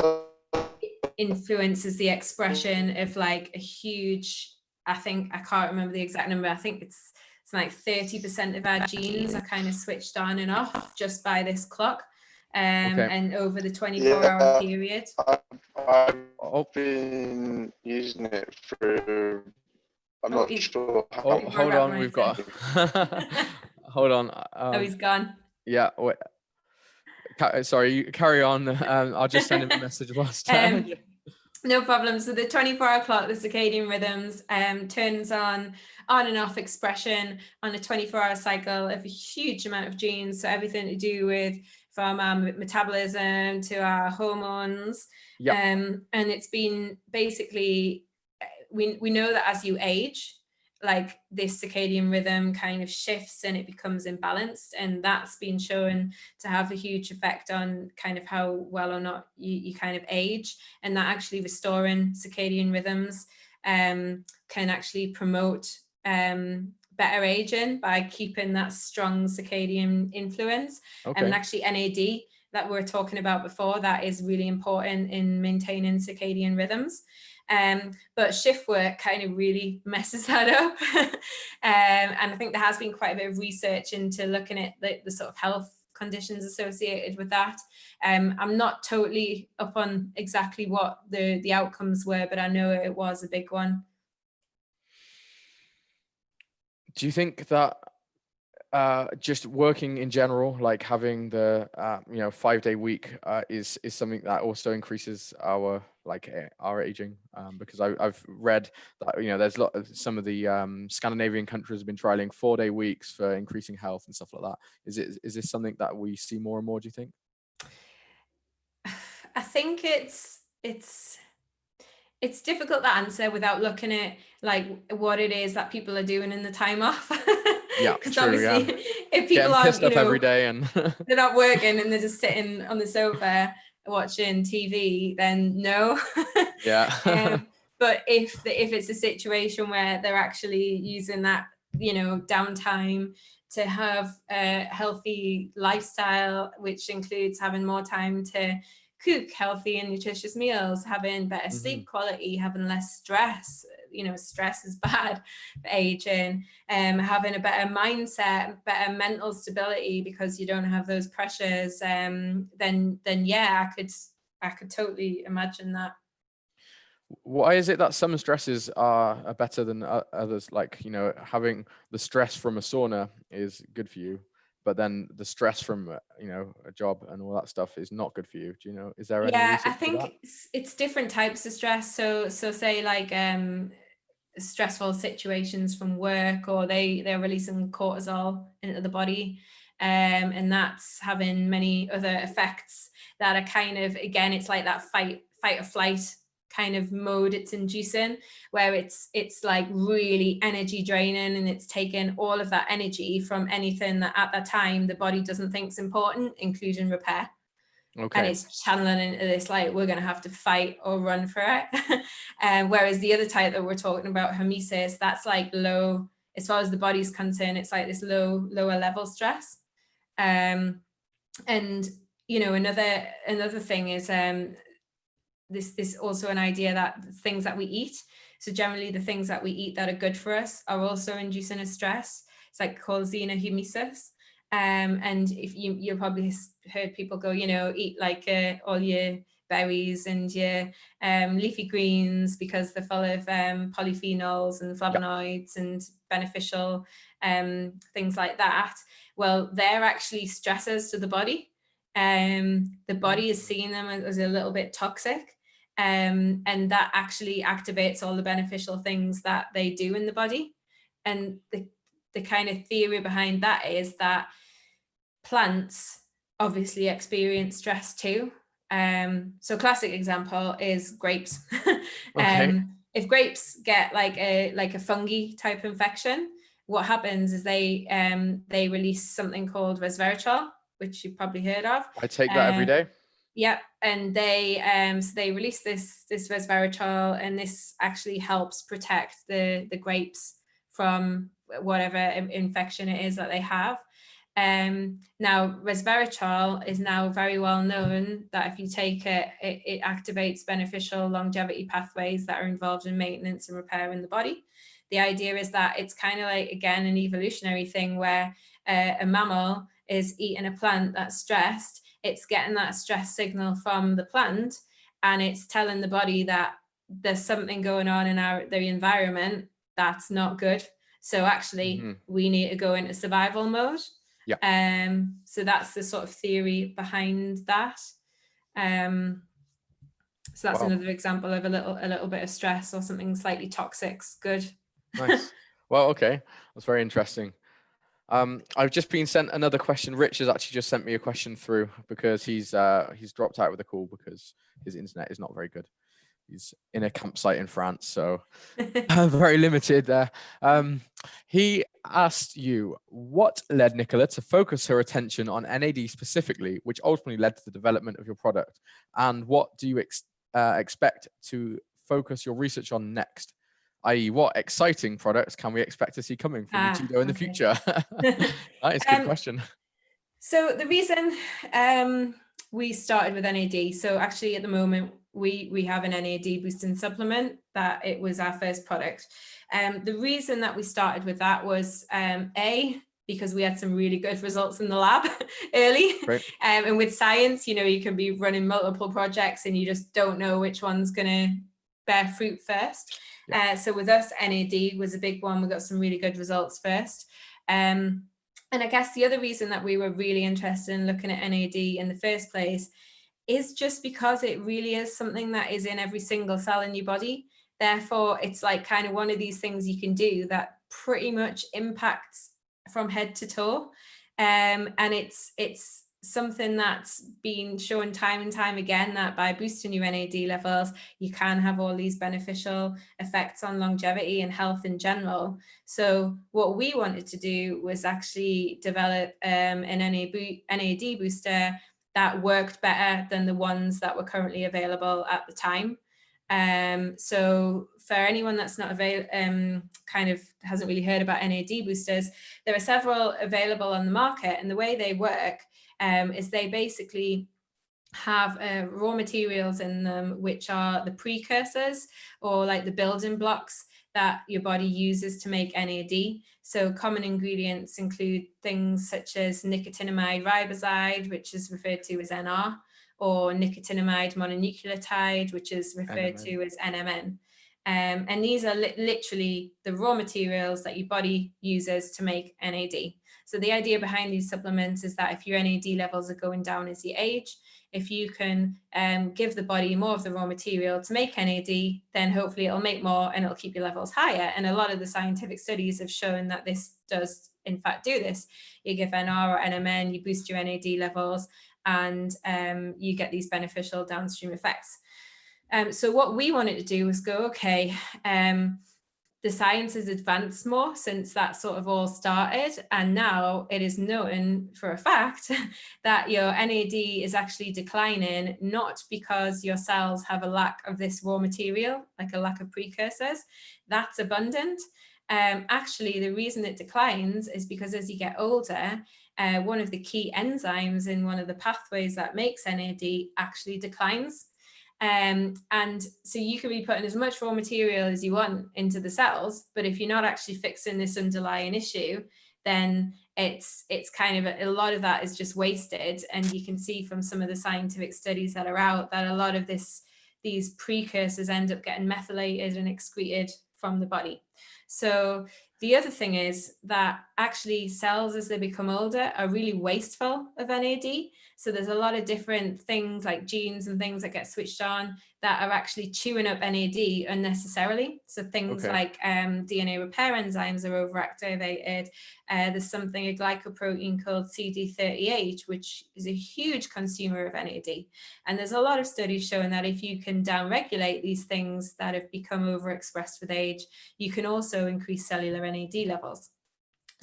influences the expression of like a huge, I can't remember the exact number. I think it's like 30% of our genes are kind of switched on and off just by this clock. And over the 24-hour period. I've been using it for, I'm not sure. Hold on, we've got. Hold on. He's gone. Yeah. Wait. Sorry, you carry on. I'll just send him a message whilst. No problem. So the 24-hour clock, the circadian rhythms, turns on and off expression on a 24-hour cycle of a huge amount of genes. So everything to do with from our metabolism to our hormones. Yep. And it's been basically, we know that as you age, like this circadian rhythm kind of shifts and it becomes imbalanced, and that's been shown to have a huge effect on kind of how well or not you kind of age, and that actually restoring circadian rhythms can actually promote better aging by keeping that strong circadian influence. And actually NAD that we were talking about before, that is really important in maintaining circadian rhythms. But shift work kind of really messes that up. And I think there has been quite a bit of research into looking at the sort of health conditions associated with that. I'm not totally up on exactly what the outcomes were, but I know it was a big one. Do you think that just working in general, like having the 5-day week is something that also increases our aging? Because I've read that there's some of the Scandinavian countries have been trialing 4-day weeks for increasing health and stuff like that. Is this something that we see more and more, do you think? I think it's difficult to answer without looking at like what it is that people are doing in the time off. Yeah, because obviously if people are pissed up every day and they're not working and they're just sitting on the sofa watching TV, then no. Yeah. But if it's a situation where they're actually using that downtime to have a healthy lifestyle, which includes having more time to cook healthy and nutritious meals, having better sleep quality, having less stress. Stress is bad for aging. Having a better mindset, better mental stability because you don't have those pressures. Then yeah, I could totally imagine that. Why is it that some stresses are better than others? Like, having the stress from a sauna is good for you, but then the stress from a job and all that stuff is not good for you. Do you know? Is there any research? I think it's different types of stress. So say like stressful situations from work, or they're releasing cortisol into the body. and that's having many other effects that are kind of, again, it's like that fight or flight kind of mode it's inducing, where it's like really energy draining, and it's taking all of that energy from anything that at that time the body doesn't think is important, including repair. Okay. And it's channeling into this, like, we're going to have to fight or run for it. Whereas the other type that we're talking about, hormesis, that's like low, as far as the body's concerned, it's like this lower level stress. And, you know, another thing is, this also an idea that things that we eat, so generally the things that we eat that are good for us are also inducing a stress. It's like called xenohomeosis. And if you probably heard people go, you know, eat like all your berries and your leafy greens because they're full of polyphenols and flavonoids and beneficial things like that. Well, they're actually stressors to the body. The body is seeing them as a little bit toxic, and that actually activates all the beneficial things that they do in the body. And the kind of theory behind that is that plants obviously experience stress too. So classic example is grapes. Okay. If grapes get like a fungi type infection, what happens is they release something called resveratrol, which you've probably heard of. I take that every day. Yeah, and they so they release this resveratrol, and this actually helps protect the grapes from whatever infection it is that they have. Now, resveratrol is now very well known that if you take it, it activates beneficial longevity pathways that are involved in maintenance and repair in the body. The idea is that it's kind of like, again, an evolutionary thing where a mammal is eating a plant that's stressed. It's getting that stress signal from the plant, and it's telling the body that there's something going on in the environment that's not good. So actually, we need to go into survival mode. Yeah. So that's the sort of theory behind that. So that's another example of a little bit of stress or something slightly toxic's good. Nice. Well, okay, that's very interesting. I've just been sent another question. Rich has actually just sent me a question through because he's dropped out with the call because his internet is not very good. He's in a campsite in France, so very limited there. He asked you, what led Nichola to focus her attention on NAD specifically, which ultimately led to the development of your product? And what do you expect to focus your research on next? I.e., what exciting products can we expect to see coming from Teebay in the future? That is a good question. So the reason we started with NAD, so actually at the moment we have an NAD boosting supplement that it was our first product. The reason that we started with that was because we had some really good results in the lab early. And with science, you know, you can be running multiple projects and you just don't know which one's going to bear fruit first. So with us, NAD was a big one. We got some really good results first. And I guess the other reason that we were really interested in looking at NAD in the first place is just because it really is something that is in every single cell in your body. Therefore, it's like kind of one of these things you can do that pretty much impacts from head to toe. And it's something that's been shown time and time again that by boosting your NAD levels, you can have all these beneficial effects on longevity and health in general. So what we wanted to do was actually develop an NAD booster that worked better than the ones that were currently available at the time. So for anyone that's not kind of hasn't really heard about NAD boosters, there are several available on the market, and the way they work is they basically have raw materials in them, which are the precursors or like the building blocks that your body uses to make NAD. So common ingredients include things such as nicotinamide riboside, which is referred to as NR, or nicotinamide mononucleotide, which is referred to as NMN. And these are literally the raw materials that your body uses to make NAD. So the idea behind these supplements is that if your NAD levels are going down as you age, if you can give the body more of the raw material to make NAD, then hopefully it'll make more and it'll keep your levels higher. And a lot of the scientific studies have shown that this does in fact do this. You give NR or NMN, you boost your NAD levels, and you get these beneficial downstream effects. So what we wanted to do was go, okay, the science has advanced more since that sort of all started. And now it is known for a fact that your NAD is actually declining, not because your cells have a lack of this raw material, like a lack of precursors. That's abundant. Actually, the reason it declines is because as you get older, one of the key enzymes in one of the pathways that makes NAD actually declines. And so you can be putting as much raw material as you want into the cells, but if you're not actually fixing this underlying issue, then it's kind of a lot of that is just wasted. And you can see from some of the scientific studies that are out that a lot of these precursors end up getting methylated and excreted from the body. So the other thing is that actually cells as they become older are really wasteful of NAD. So there's a lot of different things like genes and things that get switched on that are actually chewing up NAD unnecessarily. So things like DNA repair enzymes are overactivated. There's something, a glycoprotein called CD38, which is a huge consumer of NAD. And there's a lot of studies showing that if you can downregulate these things that have become overexpressed with age, you can also increase cellular NAD levels.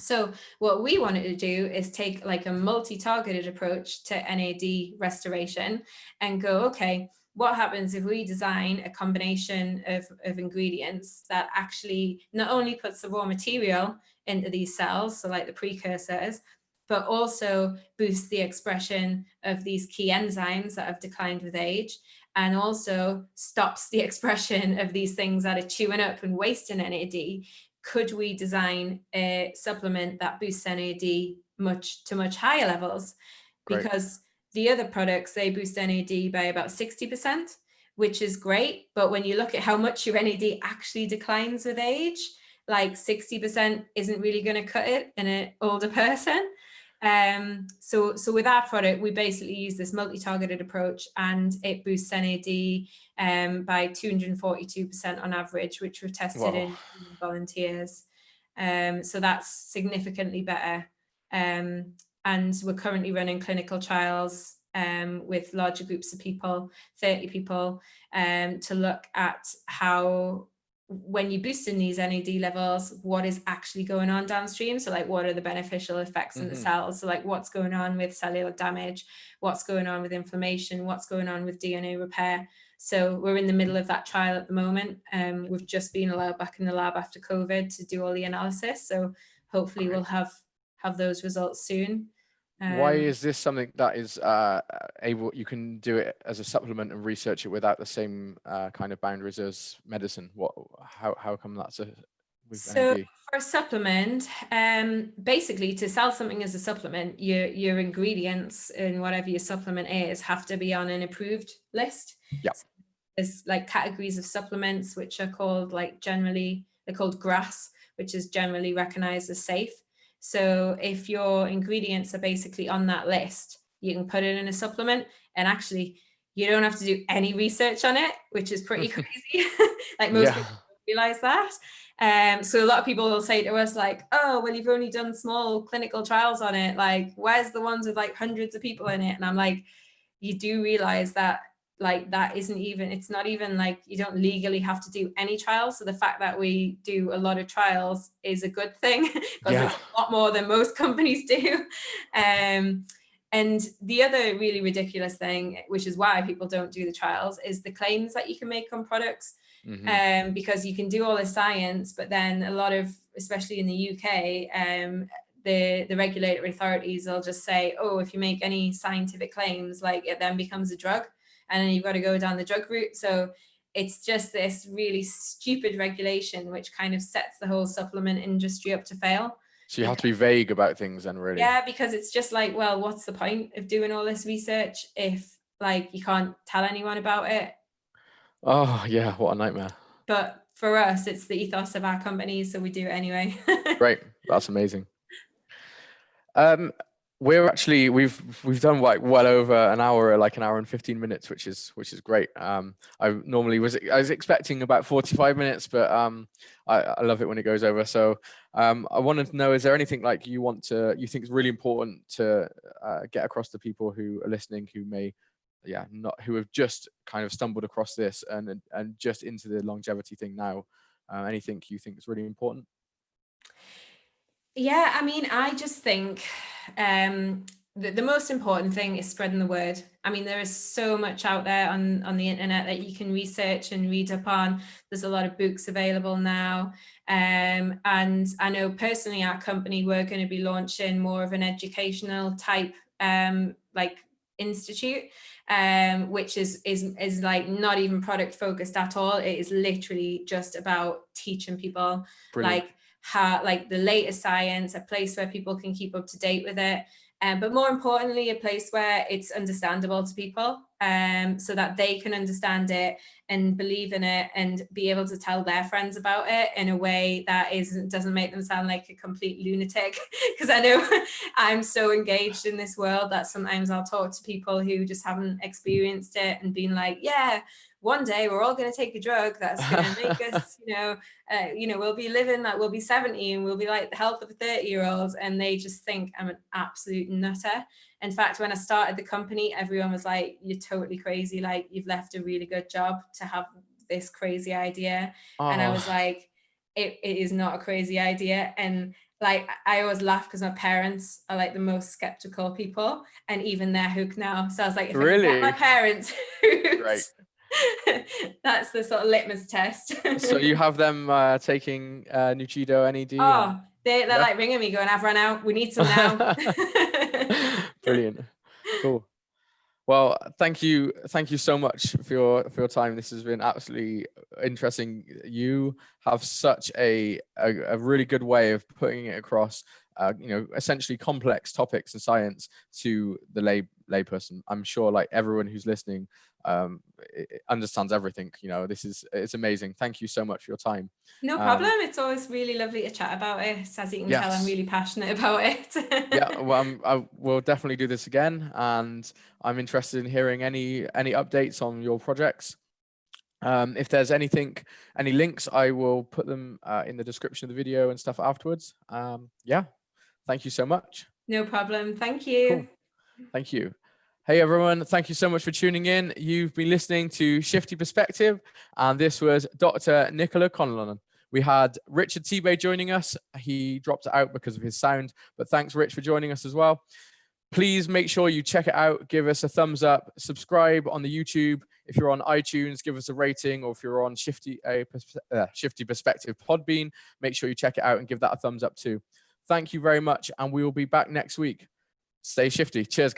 So what we wanted to do is take like a multi-targeted approach to NAD restoration and go, okay, what happens if we design a combination of ingredients that actually not only puts the raw material into these cells, so like the precursors, but also boosts the expression of these key enzymes that have declined with age, and also stops the expression of these things that are chewing up and wasting NAD. Could we design a supplement that boosts NAD to much higher levels? Great. Because the other products, they boost NAD by about 60%, which is great. But when you look at how much your NAD actually declines with age, like 60% isn't really going to cut it in an older person. So with our product, we basically use this multi-targeted approach, and it boosts NAD by 242% on average, which we've tested in volunteers. So that's significantly better. And we're currently running clinical trials with larger groups of people, 30 people, to look at how, when you boost in these NAD levels, what is actually going on downstream. So like, what are the beneficial effects in the cells? So like, what's going on with cellular damage? What's going on with inflammation? What's going on with DNA repair? So we're in the middle of that trial at the moment. We've just been allowed back in the lab after COVID to do all the analysis. So hopefully we'll have those results soon. Why is this something that is able, you can do it as a supplement and research it without the same kind of boundaries as medicine? How come that's with NAD? For a supplement, basically to sell something as a supplement, your ingredients in whatever your supplement is have to be on an approved list. Yeah. So there's like categories of supplements which are called they're called GRAS, which is generally recognized as safe. So if your ingredients are basically on that list, you can put it in a supplement, and actually you don't have to do any research on it, which is pretty crazy. Like most people don't realize that. So a lot of people will say to us like, oh, well, you've only done small clinical trials on it. Like, where's the ones with like hundreds of people in it? And I'm like, you do realize that like that isn't even, it's not even like you don't legally have to do any trials. So the fact that we do a lot of trials is a good thing, because it's a lot more than most companies do. And the other really ridiculous thing, which is why people don't do the trials, is the claims that you can make on products. Because you can do all the science, but then a lot of, especially in the UK, the regulatory authorities will just say, oh, if you make any scientific claims, like it then becomes a drug, and then you've got to go down the drug route. So it's just this really stupid regulation, which kind of sets the whole supplement industry up to fail. So you have to be vague about things then, really. Yeah, because it's just like, well, what's the point of doing all this research if like you can't tell anyone about it? Oh yeah, what a nightmare. But for us, it's the ethos of our company, so we do it anyway. Great, that's amazing. We've done like well over an hour, like an hour and 15 minutes, which is great. I was expecting about 45 minutes, but I love it when it goes over. So I wanted to know, is there anything like you think is really important to get across to people who are listening, who may who have just kind of stumbled across this and just into the longevity thing now? Anything you think is really important? Yeah, I mean, I just think the most important thing is spreading the word. I mean, there is so much out there on the internet that you can research and read up on. There's a lot of books available now. And I know personally, our company, we're going to be launching more of an educational type like institute, which is like not even product focused at all. It is literally just about teaching people. Brilliant. Like the latest science, a place where people can keep up to date with it, but more importantly, a place where it's understandable to people, so that they can understand it and believe in it and be able to tell their friends about it in a way that doesn't make them sound like a complete lunatic. Because I know I'm so engaged in this world that sometimes I'll talk to people who just haven't experienced it and been like, yeah, one day we're all going to take a drug that's going to make us, we'll be living like we'll be 70 and we'll be like the health of a 30-year-old. And they just think I'm an absolute nutter. In fact, when I started the company, everyone was like, you're totally crazy. Like, you've left a really good job to have this crazy idea. Oh. And I was like, it is not a crazy idea. And like, I always laugh because my parents are like the most skeptical people, and even they're hooked now. So I was like, if really? I can get my parents hooked, right. That's the sort of litmus test. So you have them taking Nuchido, NED? Oh, they're like ringing me going, I've run out, we need some now. Brilliant. Cool. Well, thank you so much for your time. This has been absolutely interesting. You have such a really good way of putting it across, essentially complex topics in science to the layperson. I'm sure like everyone who's listening understands everything. It's amazing. Thank you so much for your time. No problem. It's always really lovely to chat about it. As you can tell, I'm really passionate about it. Yeah, well, I will definitely do this again, and I'm interested in hearing any updates on your projects. If there's any links, I will put them in the description of the video and stuff afterwards. Thank you so much. No problem. Thank you. Cool. Thank you. Hey everyone, thank you so much for tuning in. You've been listening to Shifty Perspective, and this was Dr. Nichola Conlon. We had Richard Teebay joining us. He dropped it out because of his sound, but thanks Rich for joining us as well. Please make sure you check it out. Give us a thumbs up, subscribe on the YouTube. If you're on iTunes, give us a rating, or if you're on Shifty Perspective Podbean, make sure you check it out and give that a thumbs up too. Thank you very much, and we will be back next week. Stay shifty. Cheers.